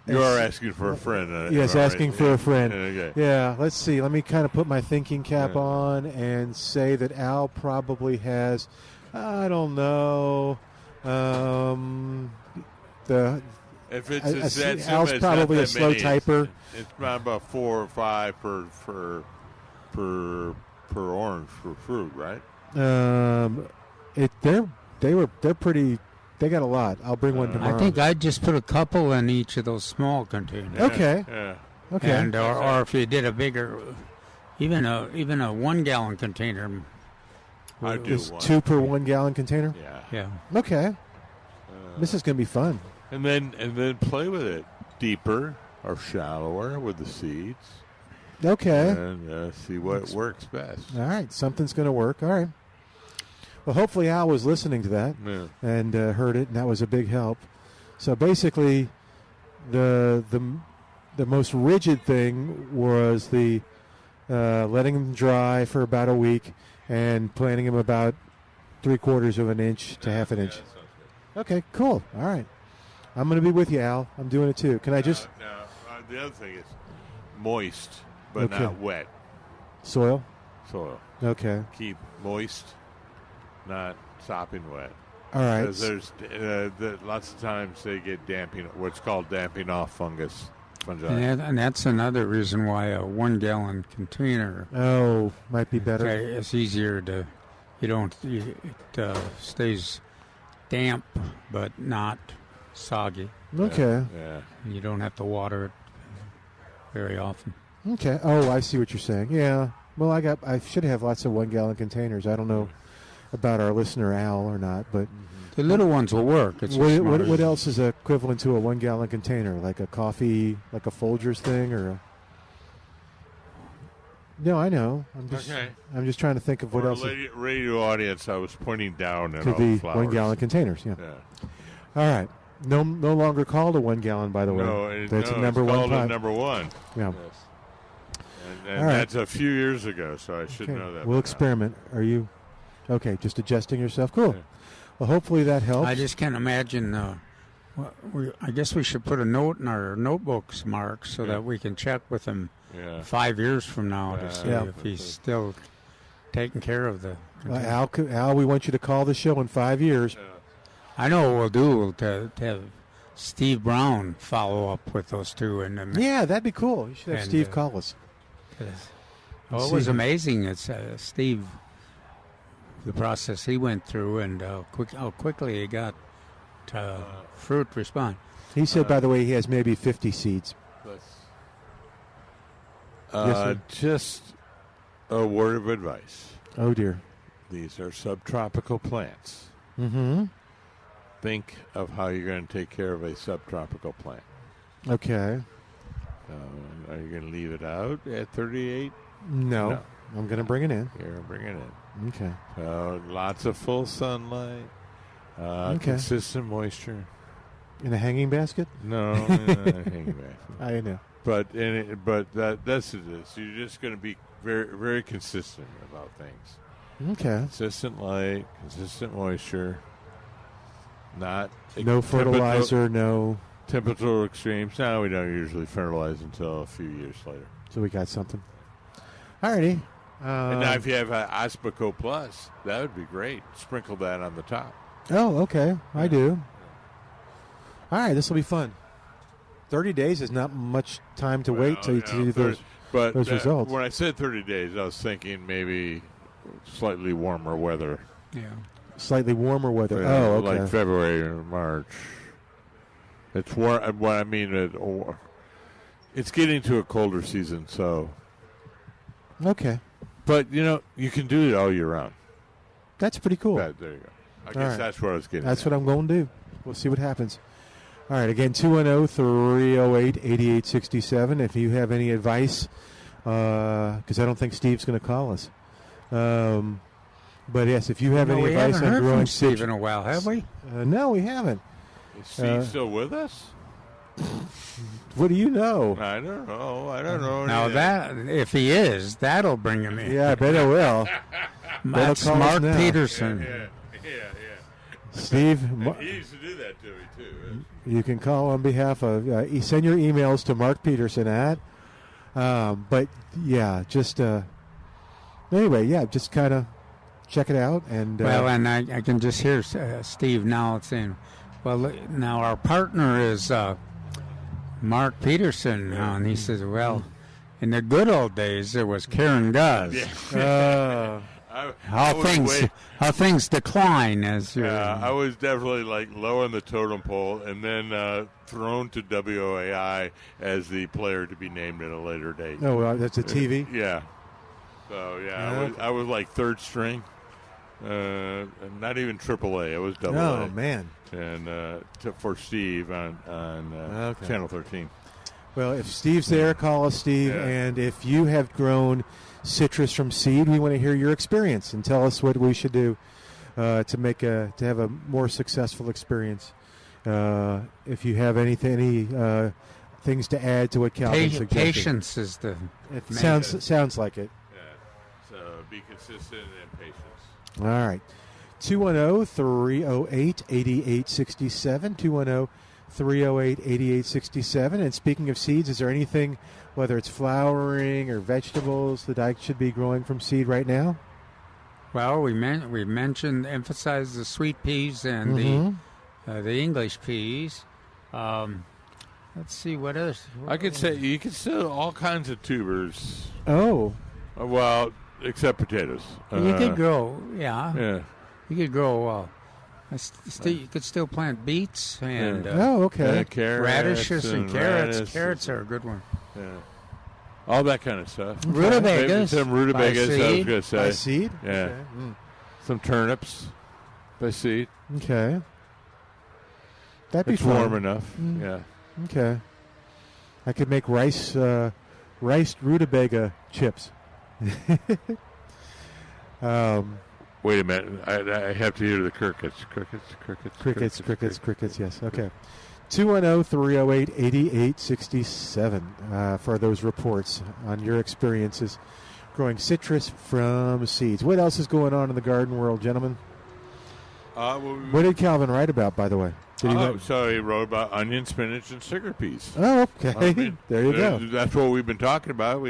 You are asking for a friend. Yes, asking for a friend. Okay. Yeah, let's see. Let me kind of put my thinking cap on and say that Al probably has, I don't know, if it's Al's probably a slow typer. It's about 4 or 5 per orange for fruit, right? They're pretty They got a lot. I'll bring one tomorrow. I think I'd just put a couple in each of those small containers. Okay. Yeah. Okay. And or if you did a bigger, even a 1 gallon container. I do It's one. 2 per 1 gallon container. Yeah. Yeah. Okay. This is going to be fun. And then play with it deeper or shallower with the seeds. Okay. And see what works best. All right. Something's going to work. All right. Well, hopefully Al was listening to that Yeah. and heard it, and that was a big help. So basically, the most rigid thing was the letting them dry for about a week and planting them about 3/4 of an inch to half an inch. Yeah, that sounds good. Okay, cool. All right. I'm going to be with you, Al. I'm doing it too. Can I just the other thing is moist, but Okay. not wet soil? soil. Okay. Keep moist, not sopping wet. All right. Because there's lots of times they get damping, what's called damping off fungus. Fungi. And that's another reason why a 1 gallon container Oh, might be better. is easier to. It stays damp but not soggy. Okay. Yeah. And you don't have to water it very often. Okay. Oh, I see what you're saying. Yeah. Well, I should have lots of 1 gallon containers. I don't know about our listener Al or not, but The little ones will work. It's just what smaller. else is equivalent to a 1 gallon container? Like a coffee, like a Folgers thing, or a... No, I know. I'm just trying to think of what For else a radio audience, I was pointing down and could all be flowers. 1 gallon containers. Yeah. Yeah. All right. No longer called a 1 gallon, by the way. No, That's a it's number one called a product. number one. Yeah. Yes. And All right. that's a few years ago, so I should Okay. know that. We'll by now. experiment. Are you okay? Just adjusting yourself. Cool. Yeah. Well, hopefully that helps. I just can't imagine. I guess we should put a note in our notebooks, Mark, so Yeah. that we can check with him Yeah. 5 years from now to see Yeah. if he's still taking care of the. Al, we want you to call the show in 5 years. I know what we'll do to have Steve Brown follow up with those two, and Yeah, that'd be cool. You should have And, Steve call us. it was amazing. It's Steve, the process he went through, and how quickly he got fruit respond. He said, by the way, he has maybe 50 seeds. Yes, sir. Just a word of advice. Oh, dear. These are subtropical plants. Mm-hmm. Think of how you're going to take care of a subtropical plant. Okay. Are you going to leave it out at 38? No. No. I'm going to bring it in. You're going to bring it in. Okay. So lots of full sunlight, Okay. consistent moisture. In a hanging basket? No, hang back. I know. But that's it. You're just going to be very, very consistent about things. Okay. Consistent light, consistent moisture, not No fertilizer, no. Temperature extremes. Now we don't usually fertilize until a few years later. So we got something. Alrighty. And now if you have Osmoco Plus, that would be great. Sprinkle that on the top. Oh, okay. I do. All right, this will be fun. 30 days is not much time to wait till you see those results. When I said 30 days, I was thinking maybe slightly warmer weather. Yeah. Slightly warmer weather. Yeah, Oh, okay. like February or March. It's warm. What I mean, it's getting to a colder season, so. Okay. But you can do it all year round. That's pretty cool. There you go. I guess right. that's what I was getting. That's at. what I'm going to do. We'll see what happens. All right, again, 210-308-8867. If you have any advice, because I don't think Steve's going to call us. But, yes, if you have any we advice haven't on heard growing from Steve in a while, have we? No, we haven't. Is Steve still with us? What do you know? I don't know. Now if he is, that'll bring him in. Yeah, I bet it will. That's call us Mark now. Peterson. Yeah. Steve, He used to do that to me, too. you can call on behalf of, send your emails to Mark Peterson at, but yeah, just, anyway, yeah, just kind of check it out. And Well, and I can just hear Steve now saying, well, now our partner is Mark Peterson. And he says, well, in the good old days, there was Karen Guz. I how things decline as you're. I was definitely like low on the totem pole, and then thrown to WOAI as the player to be named at a later date. Oh, well, that's a TV. Yeah. So I was like third string, not even AAA. It was AA. Oh man! And for Steve on Channel 13. Well, if Steve's there, call us, Steve. Yeah. And if you have grown citrus from seed, we want to hear your experience and tell us what we should do to have a more successful experience. If you have any things to add to what Calvin suggested. Patience is the. It sounds like it. Yeah. So be consistent and patience. All right. 210-308-8867. 210-308-8867. And speaking of seeds, is there anything, whether it's flowering or vegetables, that I should be growing from seed right now? Well, we emphasized the sweet peas and the English peas. Let's see what else. I could say you could sell all kinds of tubers. Oh, well, except potatoes. You could grow, Yeah. You could grow. You could still plant beets and okay. Carrots radishes and carrots. Radishes. Carrots are a good one. Yeah. All that kind of stuff. Rutabagas. Some rutabagas, I was going to say. By seed? Yeah. Okay. Some turnips by seed. Okay. That'd be It's fun. warm enough. Yeah. Okay. I could make riced rutabaga chips. Wait a minute. I have to hear the crickets. Crickets, yes. Okay. 210-308-8867 for those reports on your experiences growing citrus from seeds. What else is going on in the garden world, gentlemen? What did Calvin write about, by the way? So he wrote about onion, spinach, and sugar peas. Oh, okay. There you go. That's what we've been talking about.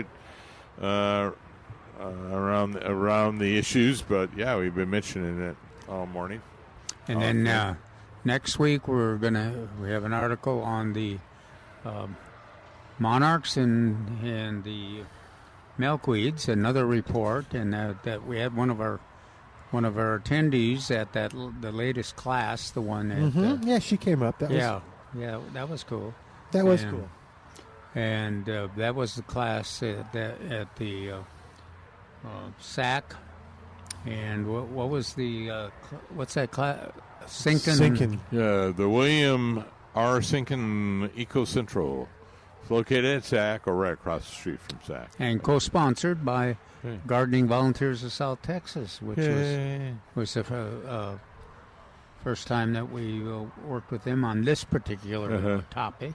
Around the issues, but yeah, we've been mentioning it all morning. And then next week we have an article on the monarchs and the milkweeds, another report, and that we had one of our attendees at the latest class, the one that yeah, she came up. That that was cool. That was cool. And that was the class at the SAC. And what was the what's that class? Sinkin. Yeah, the William R. Sinkin Eco Central. It's located at SAC or right across the street from SAC. And co-sponsored by Gardening Volunteers of South Texas, which was the first time that we worked with them on this particular topic.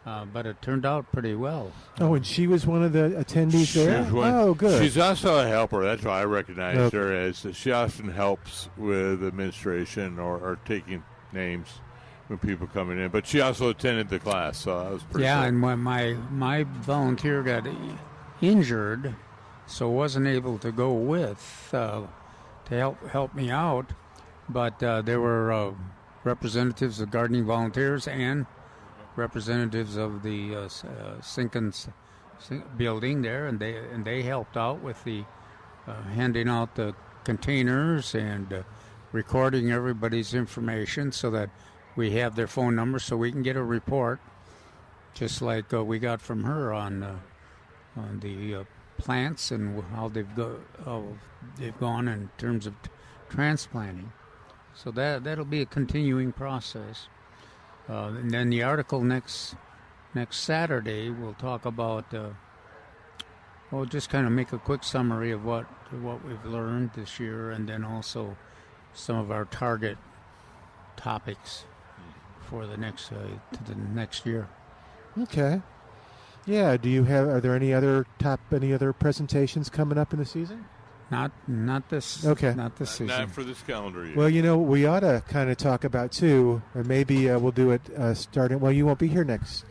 But it turned out pretty well. Oh, and she was one of the attendees there? Oh, good. She's also a helper. That's why I recognized her as she often helps with administration or taking names when people coming in. But she also attended the class, so that was pretty cool. And when my volunteer got injured, so wasn't able to go with to help me out. But there were representatives of Gardening Volunteers and representatives of the Sinkins building there, and they helped out with the handing out the containers and recording everybody's information so that we have their phone number so we can get a report, just like we got from her on the plants and how they've gone in terms of transplanting. So that'll be a continuing process. And then the article next Saturday will talk about. We'll just kind of make a quick summary of what we've learned this year, and then also some of our target topics for the next year. Okay. Yeah. Are there any other presentations coming up in the season? Not this. Okay. Not this season. Not for this calendar year. Well, we ought to kind of talk about too, or maybe we'll do it starting. Well, you won't be here next,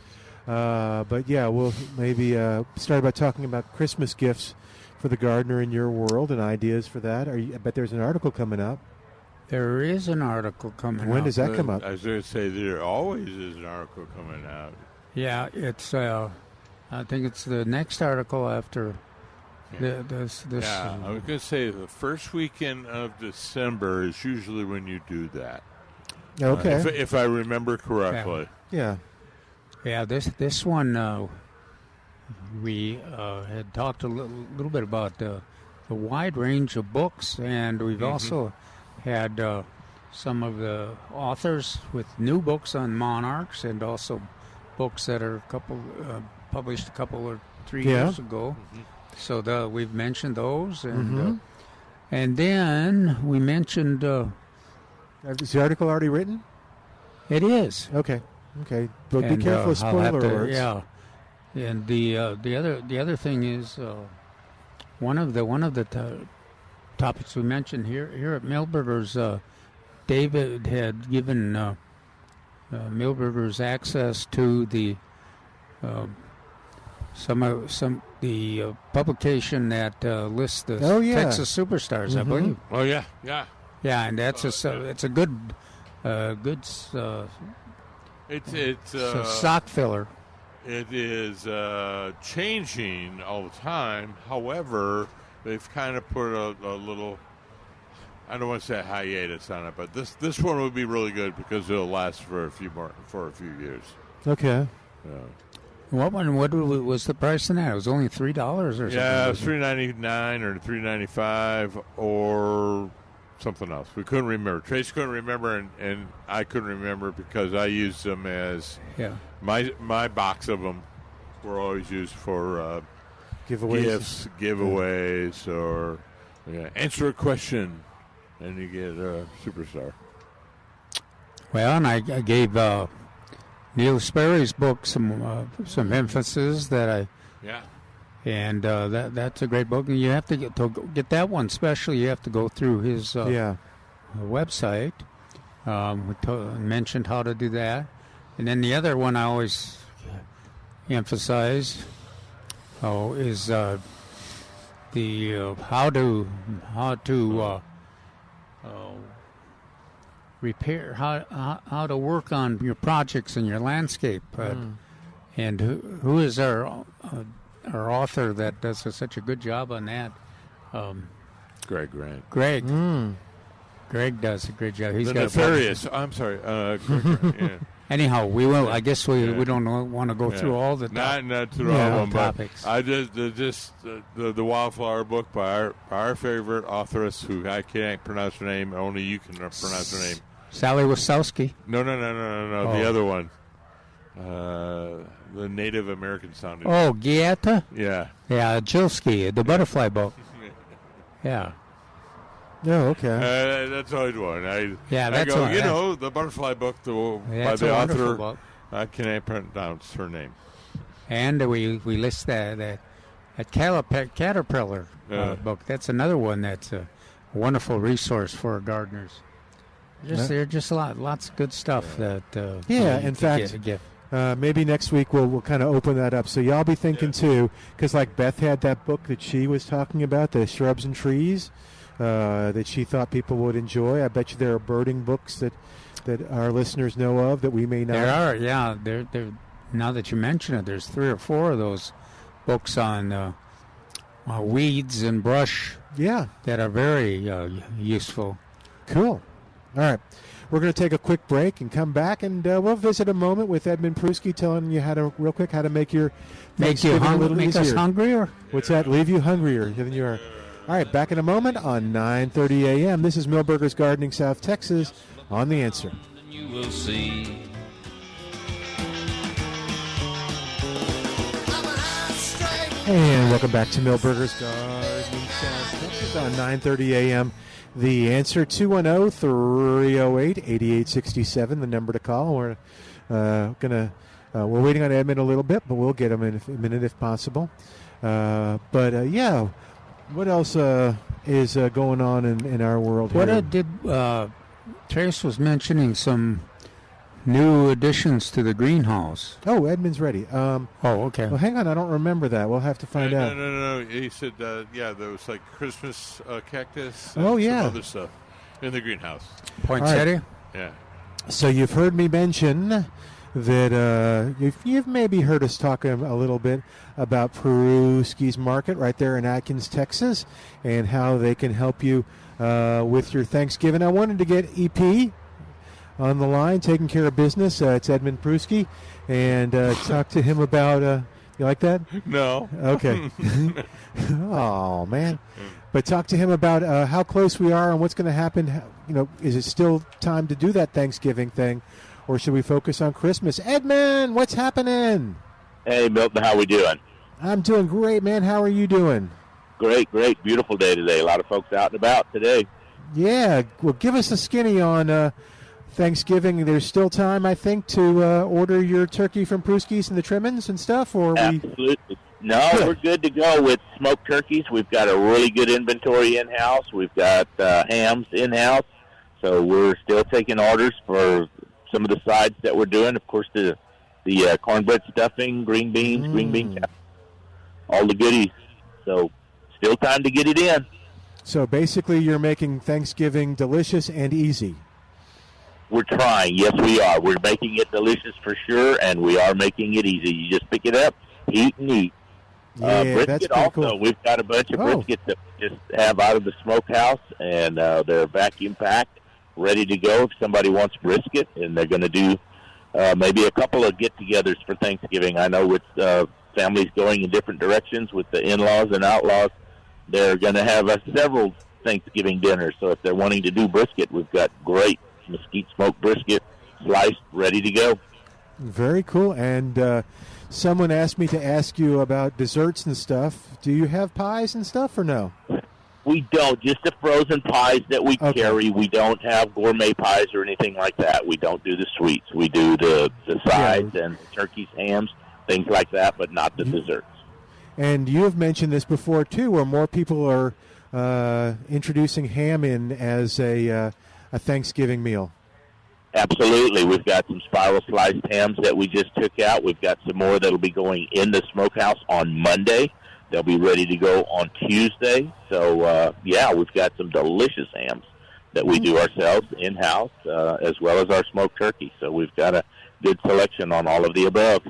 but yeah, we'll maybe start by talking about Christmas gifts for the gardener in your world and ideas for that. I bet there's an article coming up. There is an article coming out. When does that come up? I was going to say there always is an article coming out. Yeah, it's. I think it's the next article after This, Yeah, I was going to say the first weekend of December is usually when you do that. Okay. If I remember correctly. Yeah. Yeah, this one we had talked a little bit about the wide range of books, and we've also had some of the authors with new books on monarchs, and also books that are published a couple or 3 years ago. So we've mentioned those, and then we mentioned. Is the article already written? It is. Okay. But be careful with spoiler alerts. Yeah. And the other thing is one of the topics we mentioned here at Milberger's. David had given Milberger's access to the the publication that lists the Texas superstars, I believe. Oh yeah. And that's it's a good It's stock filler. It is changing all the time. However, they've kind of put a little, I don't want to say a hiatus on it, but this one would be really good because it'll last for a few years. Okay. Yeah. What was the price on that? It was only $3 or something. Yeah, it was $3.99 or $3.95 or something else. We couldn't remember. Trace couldn't remember, and I couldn't remember because I used them as my box of them were always used for giveaways, gifts, giveaways, or answer a question, and you get a superstar. Well, and I gave Neil Sperry's book some emphasis that and that's a great book. And you have to get that one special. You have to go through his website. We mentioned how to do that, and then the other one I always emphasize is the how to repair, how to work on your projects and your landscape, and who is our author that does such a good job on that? Greg Grant. Greg does a great job. He's got nefarious. I'm sorry. Greg, yeah. Anyhow, we will. I guess we don't want to go through all the not through all of them, topics. But I just the Wildflower book by our favorite authoress, who I can't pronounce her name. Only you can pronounce her name. Sally Wasowski. No. The other one. The Native American sounding. Oh, Gietta? Yeah. Yeah, Jilski, the butterfly book. Yeah. Oh, okay. That's always one. That's go, one. the butterfly book by the author. Book. I can't pronounce her name. And we list that Caterpillar book. That's another one that's a wonderful resource for gardeners. There's just lots of good stuff that. In fact. Maybe next week we'll kind of open that up. So y'all be thinking too, because like Beth had that book that she was talking about, the shrubs and trees, that she thought people would enjoy. I bet you there are birding books that our listeners know of that we may not. There are, yeah. There. Now that you mention it, there's 3 or 4 of those books on weeds and brush. Yeah. That are very useful. Cool. All right. We're going to take a quick break and come back, and we'll visit a moment with Edmund Pruski telling you how to make your Thanksgiving a little easier. Make us hungrier? What's that? Leave you hungrier than you are. All right, back in a moment on 9:30 a.m. This is Milberger's Gardening, South Texas, on The Answer. You will see. And welcome back to Milberger's Gardening, South Texas, on 9:30 a.m. The Answer, 210-308-8867, the number to call. We're we're waiting on Edmund a little bit, but we'll get him in a minute if possible. What else is going on in our world here? Trace was mentioning some new additions to the greenhouse. Oh, Edmund's ready. Okay. Well, hang on. I don't remember that. We'll have to find out. No. He said, there was like Christmas cactus and some other stuff in the greenhouse. Poinsettia? Right. Yeah. So you've heard me mention that you've maybe heard us talk a little bit about Peruski's Market right there in Atkins, Texas, and how they can help you with your Thanksgiving. I wanted to get EP on the line, taking care of business. It's Edmund Peruski, and talk to him about. You like that? No. Okay. Oh man. But talk to him about how close we are and what's going to happen. Is it still time to do that Thanksgiving thing, or should we focus on Christmas? Edmund, what's happening? Hey, Milton, how we doing? I'm doing great, man. How are you doing? Great. Beautiful day today. A lot of folks out and about today. Yeah. Well, give us a skinny on Thanksgiving. There's still time, I think, to order your turkey from Peruski's and the trimmings and stuff, or Absolutely. No, we're good to go with smoked turkeys. We've got a really good inventory in-house. We've got hams in-house. So we're still taking orders for some of the sides that we're doing. Of course, the cornbread stuffing, green beans, all the goodies. So still time to get it in. So basically you're making Thanksgiving delicious and easy. We're trying. Yes, we are. We're making it delicious for sure, and we are making it easy. You just pick it up, heat, and eat. Yeah, brisket that's also. cool. We've got a bunch of briskets that we just have out of the smokehouse, and they're vacuum packed, ready to go if somebody wants brisket, and they're going to do maybe a couple of get-togethers for Thanksgiving. I know with families going in different directions with the in-laws and outlaws, they're going to have several Thanksgiving dinners. So if they're wanting to do brisket, we've got great mesquite smoked brisket sliced, ready to go. Very cool. And someone asked me to ask you about desserts and stuff. Do you have pies and stuff or no? We don't. Just the frozen pies that we carry. We don't have gourmet pies or anything like that. We don't do the sweets. We do the sides and turkeys, hams, things like that, but not the desserts. And you have mentioned this before, too, where more people are introducing ham in as a Thanksgiving meal. Absolutely. We've got some spiral sliced hams that we just took out. We've got some more that will be going in the smokehouse on Monday. They'll be ready to go on Tuesday. So, we've got some delicious hams that we do ourselves in-house, as well as our smoked turkey. So we've got a good selection on all of the above.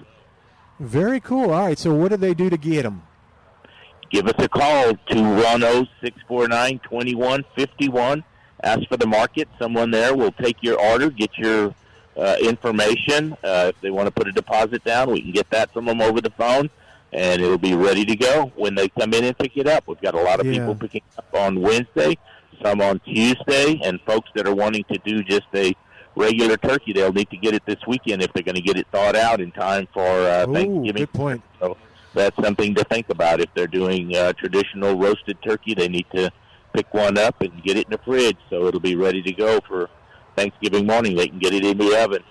Very cool. All right, so what do they do to get them? Give us a call, 210-649-2151. Ask for the market. Someone there will take your order, get your information. If they want to put a deposit down, we can get that from them over the phone, and it'll be ready to go when they come in and pick it up. We've got a lot of people picking up on Wednesday, some on Tuesday, and folks that are wanting to do just a regular turkey, they'll need to get it this weekend if they're going to get it thawed out in time for Thanksgiving. Good point. So that's something to think about. If they're doing traditional roasted turkey, they need to pick one up and get it in the fridge so it'll be ready to go for Thanksgiving morning. They can get it in the oven.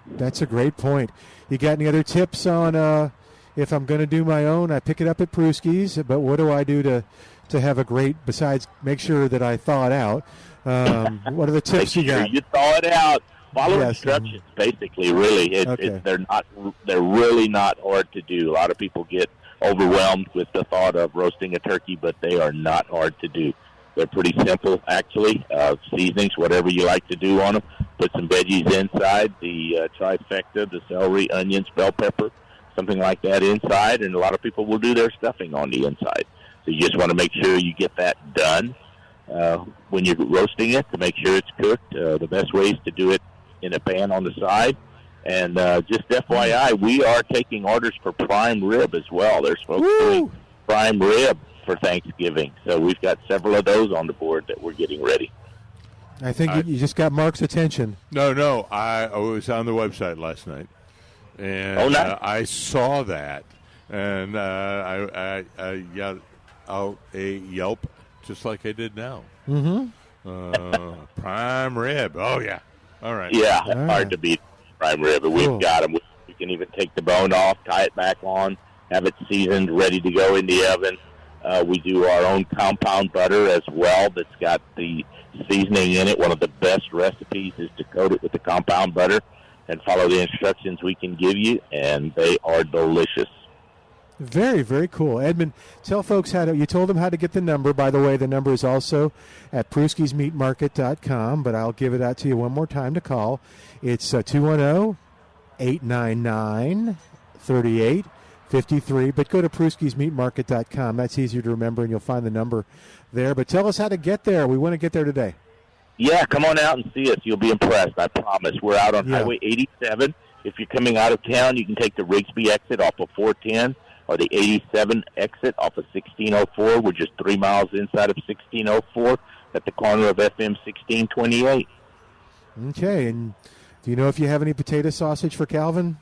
That's a great point. You got any other tips on if I'm going to do my own? I pick it up at Peruski's, but what do I do to have a great, besides make sure that I thaw it out? What are the tips you got? You thaw it out. Follow instructions, basically, really. They're really not hard to do. A lot of people get overwhelmed with the thought of roasting a turkey, but they are not hard to do. They're pretty simple, actually. Seasonings, whatever you like to do on them. Put some veggies inside, the trifecta, the celery, onions, bell pepper, something like that inside, and a lot of people will do their stuffing on the inside. So you just want to make sure you get that done when you're roasting it to make sure it's cooked. The best way is to do it in a pan on the side. And just FYI, we are taking orders for prime rib as well. There's folks doing prime rib for Thanksgiving. So we've got several of those on the board that we're getting ready. I think you just got Mark's attention. No. I was on the website last night, and I saw that, and I got out a Yelp just like I did now. Mm-hmm. Prime rib. Oh, yeah. All right. Yeah, hard to beat prime rib. We've got them. We can even take the bone off, tie it back on, have it seasoned, ready to go in the oven. We do our own compound butter as well that's got the seasoning in it. One of the best recipes is to coat it with the compound butter and follow the instructions we can give you, and they are delicious. Very, very cool. Edmund, tell folks you told them how to get the number. By the way, the number is also at Peruski'sMeatMarket.com, but I'll give it out to you one more time to call. It's 210 899-3853. But go to Prewski'sMeatMarket.com. That's easier to remember, and you'll find the number there. But tell us how to get there. We want to get there today. Yeah, come on out and see us. You'll be impressed, I promise. We're out on Highway 87. If you're coming out of town, you can take the Rigsby exit off of 410 or the 87 exit off of 1604. We're just 3 miles inside of 1604 at the corner of FM 1628. Okay, and do you know if you have any potato sausage for Calvin?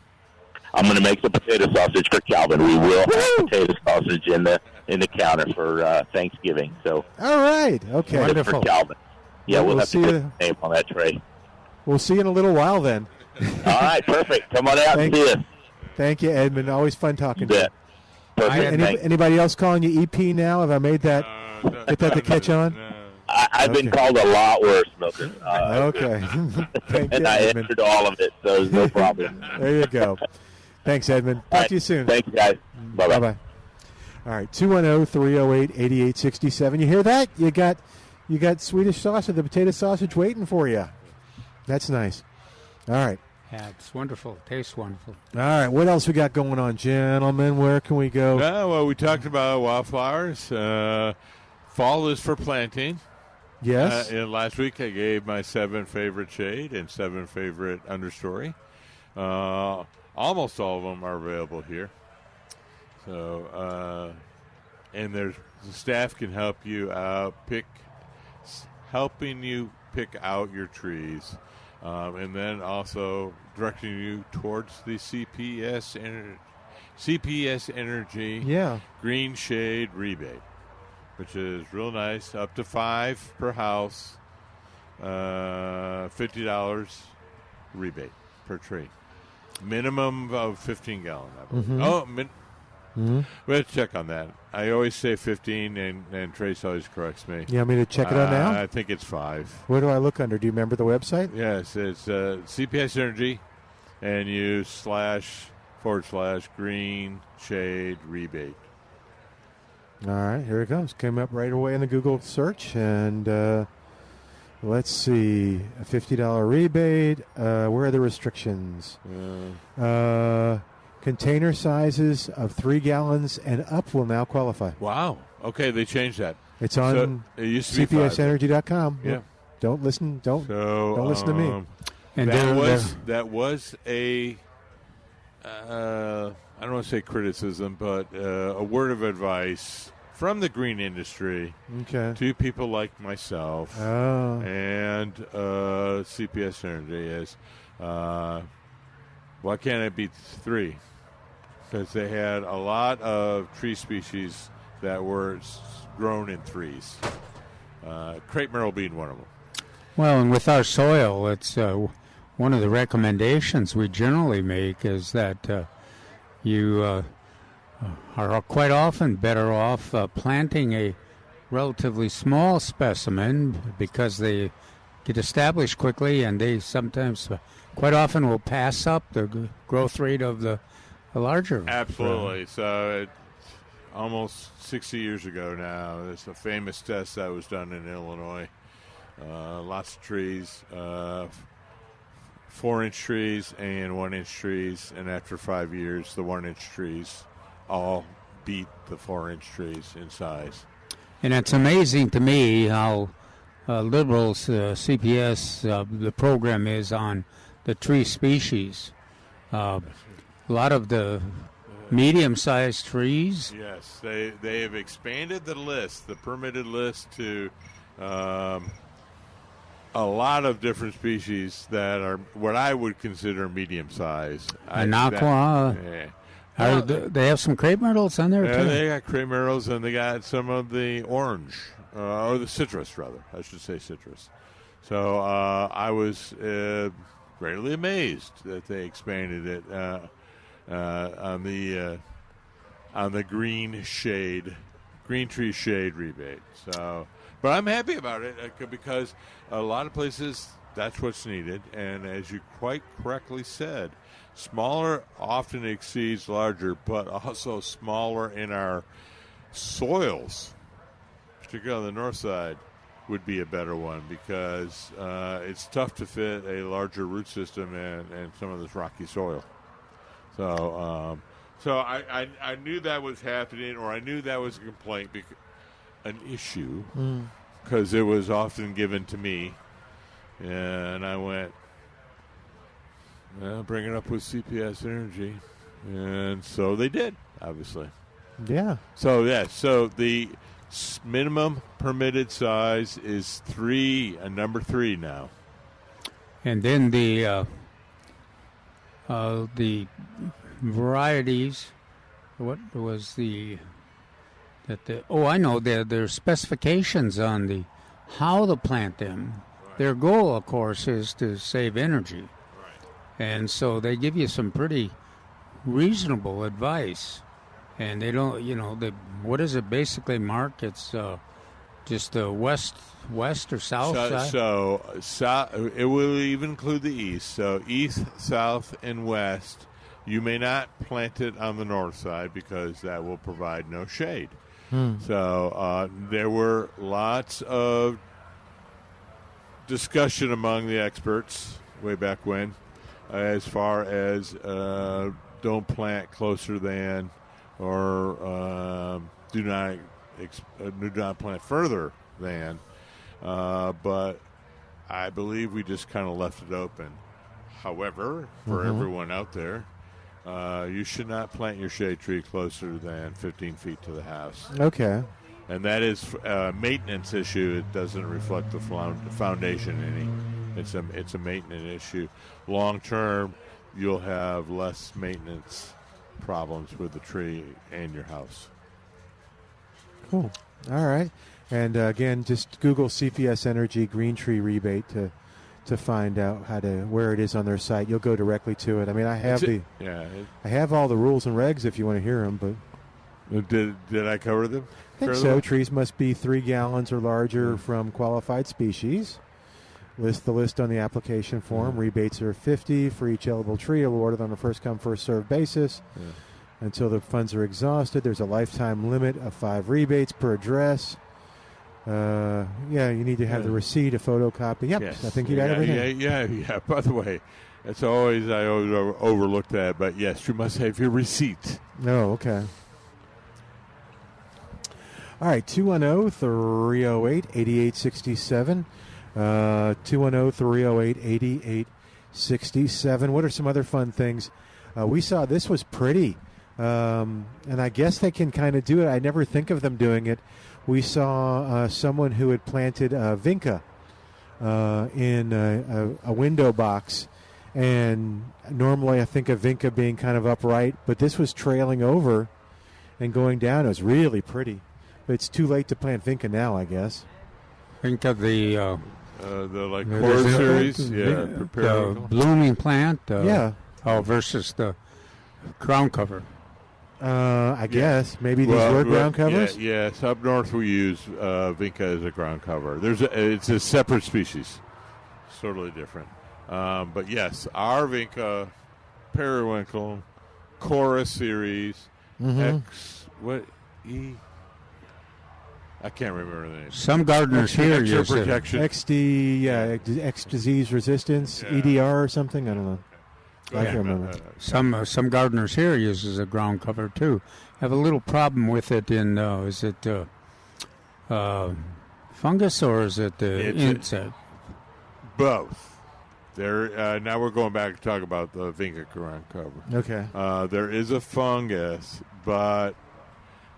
I'm going to make the potato sausage for Calvin. We will have potato sausage in the counter for Thanksgiving. So, all right, okay, wonderful for Calvin. Yeah, we'll have to put his name on that tray. We'll see you in a little while then. All right, perfect. Come on out and see us. Thank you, Edmund. Always fun talking to you. Perfect. Anybody else calling you EP now? Have I made that? Get that to catch on? I've been called a lot worse, Milton. Okay. Thank and you, I Edmund. answered all of it, so there's no problem. There you go. Thanks, Edmund. Talk to you soon. Thanks, guys. Bye-bye. Bye-bye. All right, 210-308-8867. You hear that? You got Swedish sausage, the potato sausage waiting for you. That's nice. All right. Yeah, it's wonderful. It tastes wonderful. All right, what else we got going on, gentlemen? Where can we go? Well, we talked about wildflowers. Fall is for planting. Yes. And last week I gave my 7 favorite shade and 7 favorite understory. Almost all of them are available here. So, and the staff can help you out, helping you pick out your trees. And then also directing you towards the CPS Energy Green Shade Rebate, which is real nice, up to 5 per house, $50 rebate per tree. Minimum of 15 gallon, I believe. Mm-hmm. We have to check on that. I always say 15, and Trace always corrects me. You want me to check it out now? I think it's 5. Where do I look under? Do you remember the website? Yes, it's CPS Energy, and you / green shade rebate. All right, here it goes. Came up right away in the Google search, and let's see, a $50 rebate. Where are the restrictions? Container sizes of 3 gallons and up will now qualify. Wow. Okay, they changed that. It's on it used to be cpsenergy.com. Yeah. Don't listen. Don't listen to me. And that was a I don't want to say criticism, but a word of advice from the green industry to people like myself and CPS Energy is why can't it be 3? Because they had a lot of tree species that were grown in 3s. Crepe myrtle being one of them. Well, and with our soil, it's one of the recommendations we generally make is that you are quite often better off planting a relatively small specimen because they get established quickly, and they sometimes, quite often, will pass up the growth rate of the larger. Absolutely. So almost 60 years ago now, there's a famous test that was done in Illinois. Lots of trees, 4-inch trees and 1-inch trees, and after 5 years, the 1-inch trees all beat the 4-inch trees in size. And it's amazing to me how liberal CPS the program is on the tree species. A lot of the medium-sized trees. Yes, they have expanded the list, the permitted list, to a lot of different species that are what I would consider medium-sized. And aqua. They have some crepe myrtles on there, too? They got crepe myrtles, and they got some of the orange, or the citrus, rather. I should say citrus. So I was greatly amazed that they expanded it on the green tree shade rebate. So, but I'm happy about it because a lot of places that's what's needed, and as you quite correctly said, smaller often exceeds larger, but also smaller in our soils, particularly on the north side, would be a better one because it's tough to fit a larger root system in some of this rocky soil. So I knew that was happening, or I knew that was a complaint, an issue, because it was often given to me. And I went, well, bring it up with CPS Energy. And so they did, obviously. Yeah. So the minimum permitted size is 3, number 3 now. And then the varieties, what was I know there's specifications on how to plant them. Right. Their goal, of course, is to save energy. Right. And so they give you some pretty reasonable advice. And they don't, what is it basically, Mark? It's just the west or south side? So it will even include the east. So east, south, and west. You may not plant it on the north side because that will provide no shade. So there were lots of discussion among the experts way back when as far as don't plant closer than or do not plant further than. But I believe we just kind of left it open. However, for everyone out there, you should not plant your shade tree closer than 15 feet to the house. Okay. And that is a maintenance issue. It doesn't reflect the foundation any. It's a maintenance issue. Long term, you'll have less maintenance problems with the tree and your house. Cool. All right. And again, just Google CPS Energy Green Tree Rebate to find out where it is on their site. You'll go directly to it. I mean, I have I have all the rules and regs if you want to hear them, but did I cover them? I think so. Trees must be 3 gallons or larger from qualified species. List on the application form. Rebates are $50 for each eligible tree, awarded on a first-come, first-served basis. Until the funds are exhausted. There's a lifetime limit of 5 rebates per address. You need to have the receipt, a photocopy. Yep, yes. I think you got everything. Yeah. By the way, I always overlook that, but yes, you must have your receipt. Oh, okay. All right, 210-308-8867. 210-308-8867. What are some other fun things? We saw this was pretty, and I guess they can kind of do it. I never think of them doing it. We saw someone who had planted vinca in a window box, and normally I think of vinca being kind of upright, but this was trailing over and going down. It was really pretty. But it's too late to plant vinca now, I guess. Vinca, the core series, the blooming plant, versus the ground cover. I guess maybe these were ground covers. Yes, up north we use vinca as a ground cover. It's a separate species, totally different. But yes, our vinca, periwinkle, chorus series, I can't remember the name. Some gardeners here use protection. XD, X disease resistance, EDR or something. I don't know. I can't remember. Some gardeners here uses a ground cover too. Have a little problem with it in is it fungus or is it insect? Both. Now we're going back to talk about the vinca ground cover. Okay. There is a fungus, but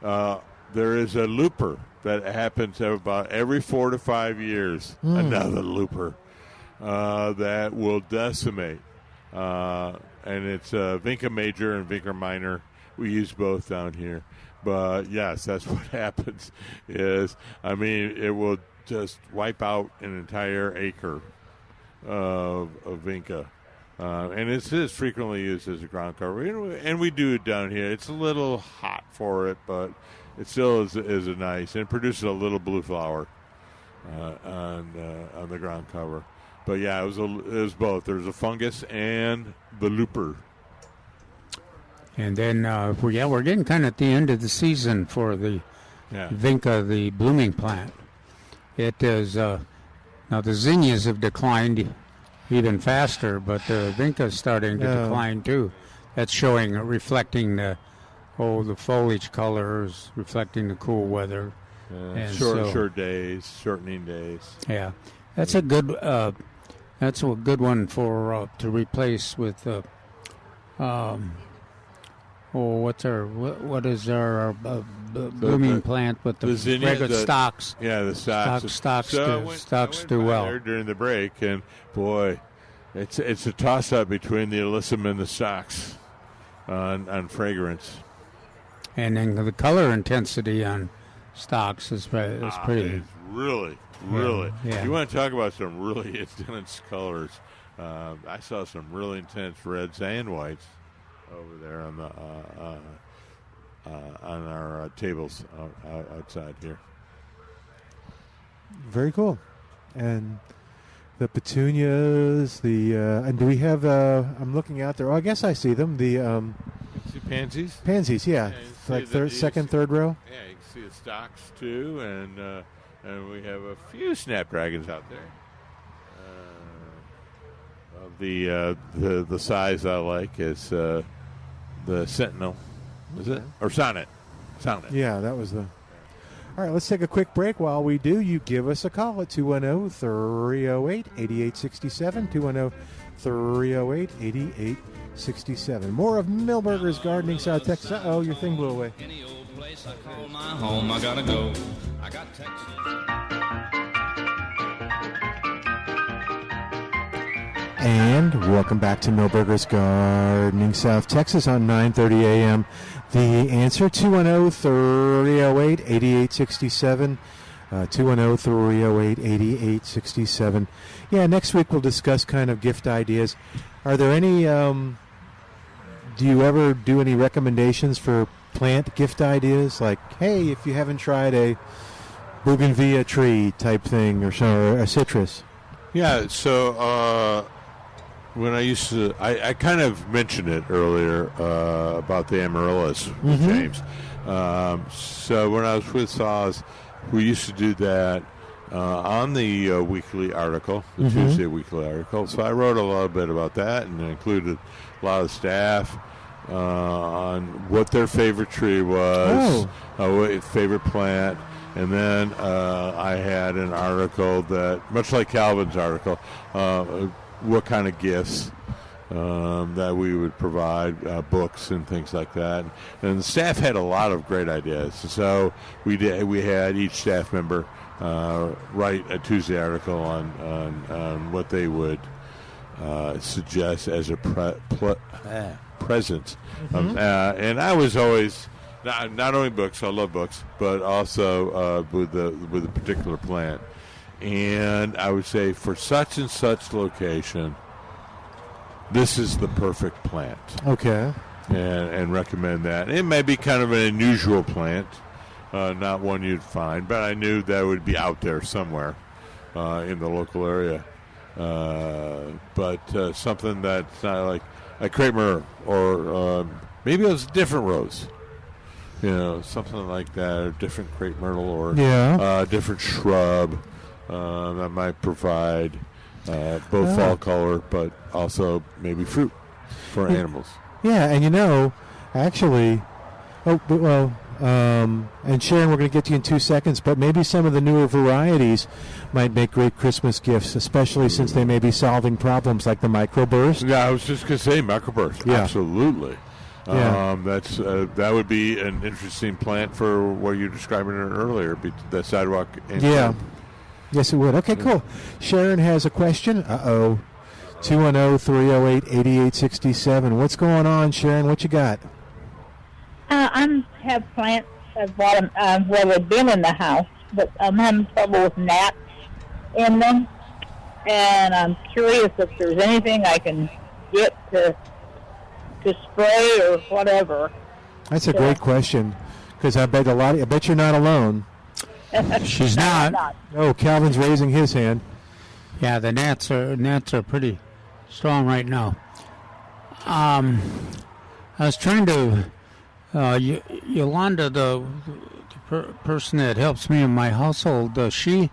there is a looper that happens about every 4 to 5 years. Another looper that will decimate. And it's vinca major and vinca minor. We use both down here. But, yes, that's what happens it will just wipe out an entire acre of vinca. And it is frequently used as a ground cover. And we do it down here. It's a little hot for it, but it still is a nice. And it produces a little blue flower on the ground cover. But yeah, it was both. There's a fungus and the looper. And then we're getting kind of at the end of the season for the vinca, the blooming plant. it is now the zinnias have declined even faster, but the vinca's starting to decline too. That's showing, reflecting the foliage colors, reflecting the cool weather. And short days, shortening days. Yeah, that's a good one for to replace with. What is our blooming plant with the regular stocks? Yeah, the stocks. Stocks do well. There during the break, and boy, it's a toss-up between the alyssum and the stocks on fragrance. And then the color intensity on stocks is pretty. It's really. Yeah. You want to talk about some really intense colors? I saw some really intense reds and whites over there on our tables outside here. Very cool. And the petunias, and do we have? I'm looking out there. Oh, I guess I see them. The see pansies. Pansies, yeah. Like second, third row. Yeah, you can see the stocks too, and we have a few snapdragons out there. Of the size I like is the Sentinel, is it, or Sonnet? Sonnet. Yeah, that was the. All right, let's take a quick break. While we do, you give us a call at 210-308-8867, 210-308-8867. More of Milberger's Gardening, South Texas. Uh-oh, your thing blew away. Any old place I call my home, I gotta go. I got Texas. And welcome back to Milberger's Gardening, South Texas on 9:30 a.m. The answer, 210-308-8867, 210-308-8867. Yeah, next week we'll discuss kind of gift ideas. Are there any, do you ever do any recommendations for plant gift ideas? Like, hey, if you haven't tried a bougainvillea tree type thing or a citrus. Yeah, so when I used to, I kind of mentioned it earlier about the amaryllis with James. So when I was with Saws, we used to do that on the weekly article, the Tuesday weekly article. So I wrote a little bit about that and included a lot of staff on what their favorite tree was, favorite plant. And then I had an article that, much like Calvin's article, what kind of gifts that we would provide, books and things like that. And the staff had a lot of great ideas. So we had each staff member write a Tuesday article on what they would suggest as a present. And I was always not only books, I love books, but also with a particular plant. And I would say for such and such location, this is the perfect plant. Okay. And recommend that. It may be kind of an unusual plant, not one you'd find, but I knew that would be out there somewhere in the local area. But something that's not like a crepe myrtle, or maybe it was a different rose. Something like that, or different crepe myrtle, or different shrub. That might provide both fall color, but also maybe fruit for animals. Yeah, and actually, and Sharon, we're going to get to you in 2 seconds, but maybe some of the newer varieties might make great Christmas gifts, especially since they may be solving problems like the microburst. Yeah, I was just going to say microburst. Yeah. Absolutely. Yeah. That would be an interesting plant for what you're describing earlier, the sidewalk. Yes, it would. Okay, cool. Sharon has a question. 210-308-8867. What's going on, Sharon? What you got? I have plants I've bought them, they've been in the house, but I'm having trouble with gnats in them. And I'm curious if there's anything I can get to spray or whatever. That's a great question, because I bet you're not alone. She's not. Oh, Calvin's raising his hand. Yeah, the gnats are pretty strong right now. I was trying to Yolanda, the person that helps me in my household, she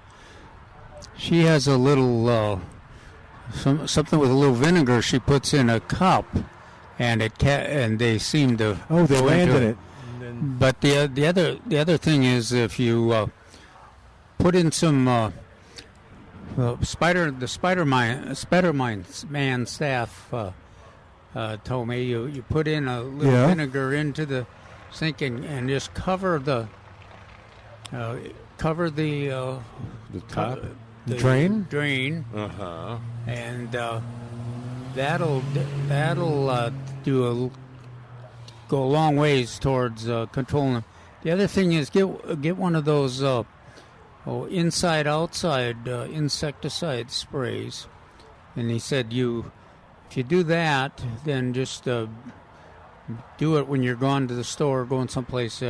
She has a little something with a little vinegar she puts in a cup, and and they seem to. Oh, they land in it. But the other thing is, if you put in some Spider-Man staff told me you put in a little vinegar into the sink and just cover the top. The drain? Drain. Uh-huh. And that'll go a long ways towards controlling them. The other thing is get one of those inside-outside insecticide sprays. And he said if you do that, then just do it when you're going to the store, going someplace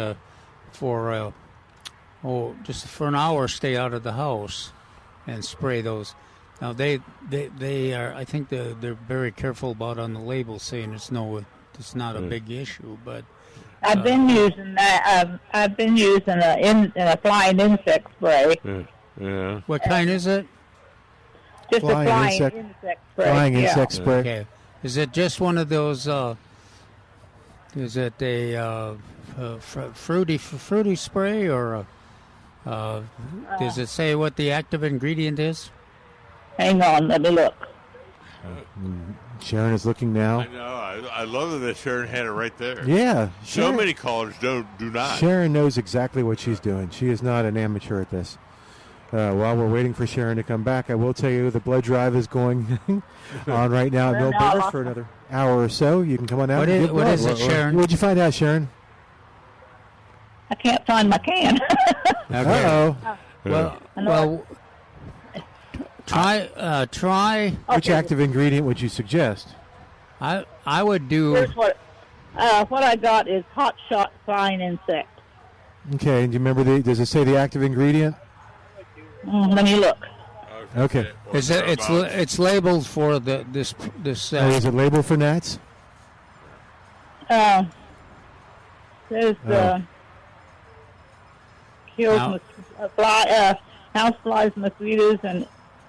for just for an hour, stay out of the house. And spray those. Now they are. I think they're very careful about on the label saying it's not a big issue. But I've been using that. I've been using a flying insect spray. Yeah. What kind is it? Just a flying insect spray. Flying insect spray. Okay. Is it just one of those? Is it a fruity spray or? Does it say what the active ingredient is? Hang on, let me look. Sharon is looking now. I know. I love that Sharon had it right there. Yeah. So many callers do not. Sharon knows exactly what she's doing. She is not an amateur at this. While we're waiting for Sharon to come back, I will tell you the blood drive is going on right now at Milton for another hour or so. You can come on out. What is it, Sharon? What'd you find out, Sharon? I can't find my can. Okay. Uh-oh. Well, try. Which active ingredient would you suggest? I would do. Here's what I got is Hot Shot Flying Insect. Okay, and do you remember does it say the active ingredient? Let me look. Okay. Is it? It's labeled for this. Is it labeled for gnats? There's kills house flies, mosquitoes, and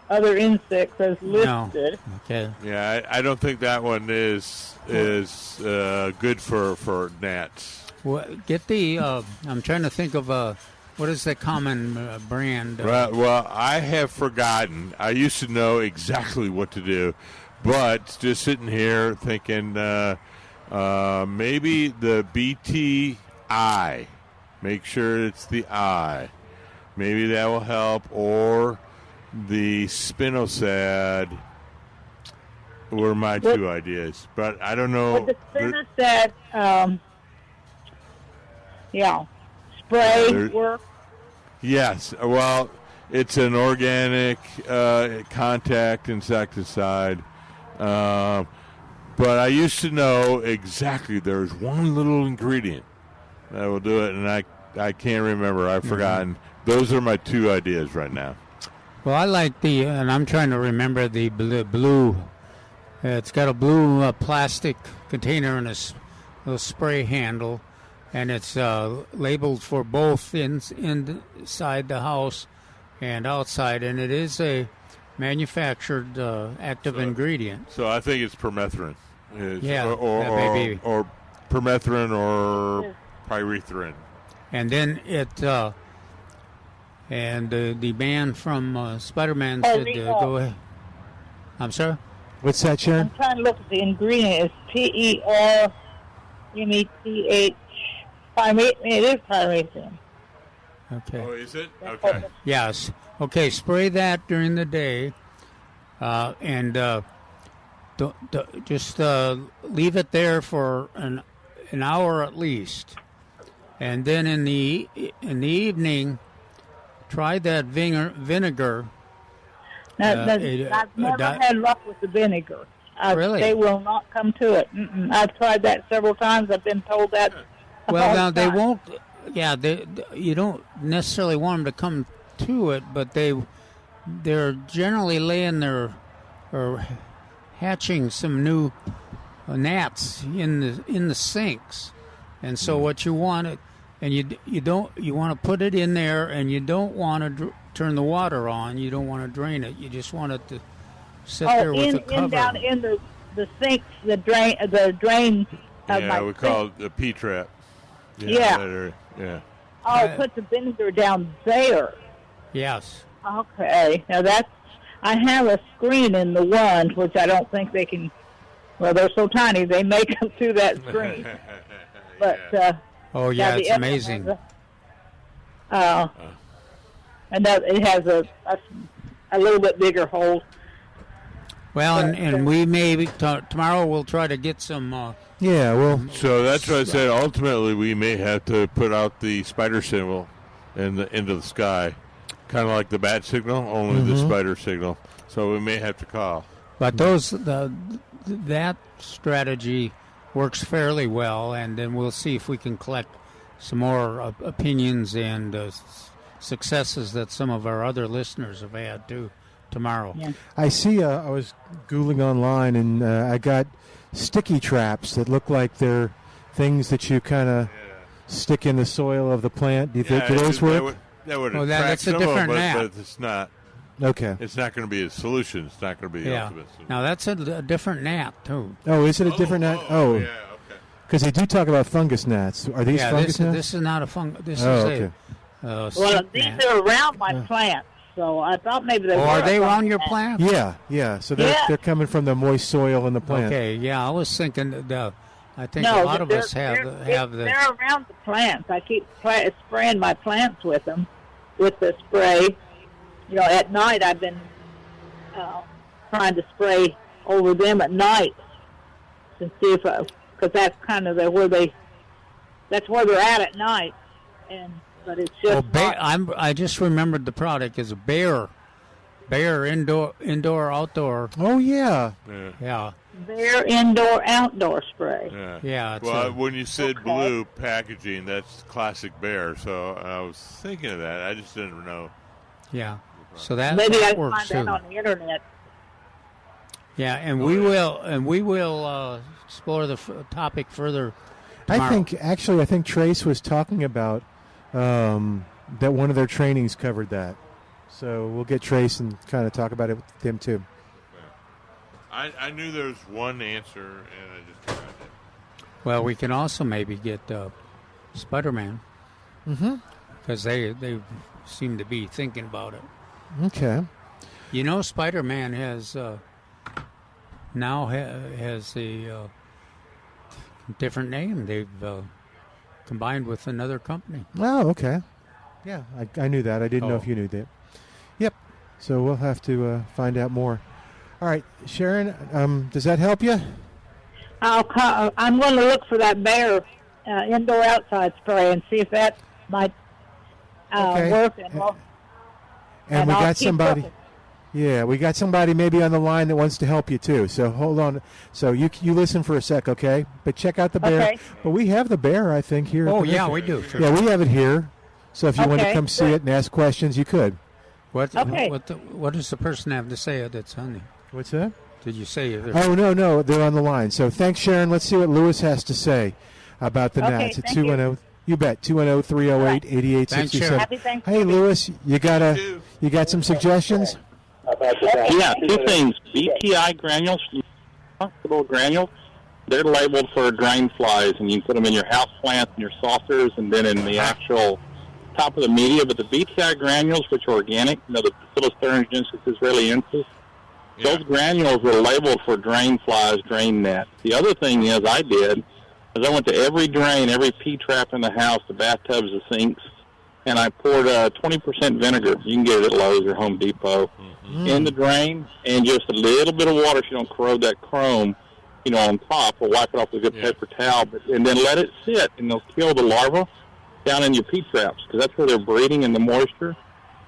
other insects as listed. No. Okay. Yeah, I don't think that one is good for gnats. Well, get the. I'm trying to think of what is the common brand? Well, I have forgotten. I used to know exactly what to do, but just sitting here thinking maybe the BTI. Make sure it's the I. Maybe that will help, or the spinosad were my two ideas. But I don't know. With the spinosad, spray work. Yes. Well, it's an organic contact insecticide. But I used to know exactly there's one little ingredient that will do it, and I can't remember. I've forgotten. Those are my two ideas right now. Well, I like and I'm trying to remember the blue. It's got a blue plastic container and a little spray handle, and it's labeled for both inside the house and outside, and it is a manufactured active ingredient. So I think it's permethrin. Or permethrin or pyrethrin. And then the man from Spider-Man said, go ahead. I'm sorry? What's that, Sharon? I'm trying to look at the ingredient. It's PERMETH. It is pyrethrin. Okay. Oh, is it? Okay. Yes. Okay, spray that during the day, and just leave it there for an hour at least. And then in the evening, try that vinegar. I've never had luck with the vinegar. Really? They will not come to it. I've tried that several times. I've been told that. Well, now they won't. Yeah, you don't necessarily want them to come to it, but they're generally laying or hatching some new gnats in the sinks, and so what you want and you want to put it in there, and you don't want to turn the water on, you don't want to drain it. You just want it to sit there with a cover. Down in the sinks, the drain of my we call it the P-trap. Yeah. Yeah. Oh, put the vinegar down there. Yes. Okay. Now I have a screen in the one, which I don't think they can. Well, they're so tiny, they make them through that screen. But oh yeah, it's amazing. And that it has a little bit bigger hole. Well, and we may tomorrow we'll try to get some. So that's what I said. Ultimately, we may have to put out the spider symbol into the sky, kind of like the bat signal, only the spider signal. So we may have to call. But that strategy works fairly well, and then we'll see if we can collect some more opinions and successes that some of our other listeners have had too tomorrow. Yeah. I see. I was Googling online, and I got sticky traps that look like they're things that you kind of stick in the soil of the plant. Do you think those work? That would that's a different nap. But it's not. Okay. It's not going to be a solution. It's not going to be the ultimate solution. Now, that's a different gnat, too. Oh, is it a different gnat? Oh. Yeah, okay. Because they do talk about fungus gnats. Are these fungus gnats? This is not a fungus. This is well, these are around my plants, so I thought maybe they were. Are they around your plant? Yeah. So they're coming from the moist soil in the plant. Okay, yeah. I was thinking I think a lot of us have the. They're around the plants. I keep spraying my plants with them, with the spray. At night I've been trying to spray over them at night to see if, because that's kind of that's where they're at night, but it's just. I just remembered the product is a Bayer indoor outdoor. Oh yeah. Bayer indoor outdoor spray. Yeah. Well, when you said blue packaging, that's classic Bayer. So I was thinking of that. I just didn't know. Yeah. So that maybe I works find too. that on the internet. Yeah, and we will explore the topic further tomorrow. I think Trace was talking about that one of their trainings covered that. So we'll get Trace and kind of talk about it with him too. I knew there was one answer, and I just tried it. Well, we can also maybe get Spider-Man. Because they seem to be thinking about it. Okay. Spider-Man has now has a different name. They've combined with another company. Oh, okay. Yeah, I knew that. I didn't know if you knew that. Yep. So we'll have to find out more. All right, Sharon, does that help you? I'm going to look for that Bayer indoor outside spray and see if that might work. And we got somebody. Yeah, we got somebody maybe on the line that wants to help you too. So hold on. So you listen for a sec, okay? But check out the Bayer. Okay. But we have the Bayer, I think, here. Oh yeah, we do. Yeah, we have it here. So if you want to come see it and ask questions, you could. What does the person have to say that's on there? What's that? Did you say? Oh no, they're on the line. So thanks, Sharon. Let's see what Lewis has to say about the gnats at 210. You bet. 210-308-8867. Hey, Lewis, you got some suggestions? Yeah, two things. BTI granules, little granules, they're labeled for drain flies, and you can put them in your house plants and your saucers, and then in the actual top of the media. But the BTI granules, which are organic, the Bacillus thuringiensis israeliensis, those granules are labeled for drain flies, drain gnats. The other thing I went to every drain, every P-trap in the house, the bathtubs, the sinks, and I poured 20% vinegar. You can get it at Lowe's or Home Depot in the drain, and just a little bit of water so you don't corrode that chrome, on top, or wipe it off with a good paper towel, and then let it sit, and they'll kill the larvae down in your P-traps, because that's where they're breeding in the moisture.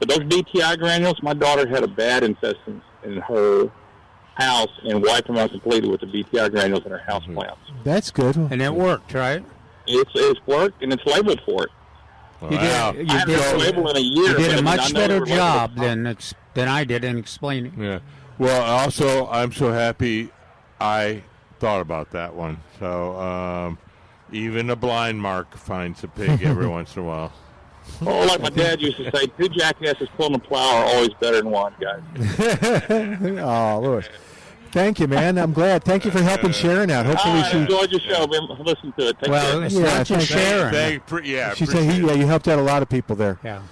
But those BTI granules, my daughter had a bad infestation in her house and wiped them out completely with the BTI granules in her house plants. That's good. And it worked, right? It's worked, and it's labeled for it. Wow. You did a much better job than I did in explaining. Yeah. Well, also, I'm so happy I thought about that one. So even a blind Mark finds a pig every once in a while. Oh, like my dad used to say, 2 jackasses pulling a plow are always better than 1, guys. Oh, Louis. Thank you, man. I'm glad. Thank you for helping Sharon out. Hopefully I enjoyed your show. Listen to it. Take care. It's not just Sharon. She said you helped out a lot of people there. Yeah.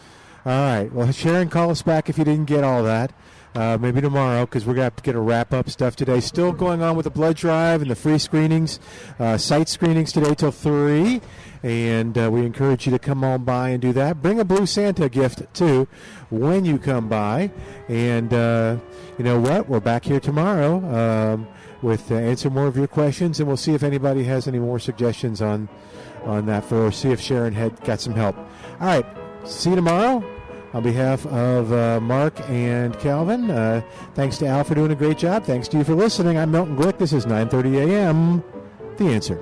All right. Well, Sharon, call us back if you didn't get all that. Maybe tomorrow, because we're going to have to get a wrap-up stuff today. Still going on with the blood drive and the free screenings, site screenings today till 3. And we encourage you to come on by and do that. Bring a Blue Santa gift, too, when you come by. And you know what? We're back here tomorrow with answer more of your questions, and we'll see if anybody has any more suggestions on that, or see if Sharon had got some help. All right. See you tomorrow. On behalf of Mark and Calvin, thanks to Al for doing a great job. Thanks to you for listening. I'm Milton Glueck. This is 9:30 a.m. The Answer.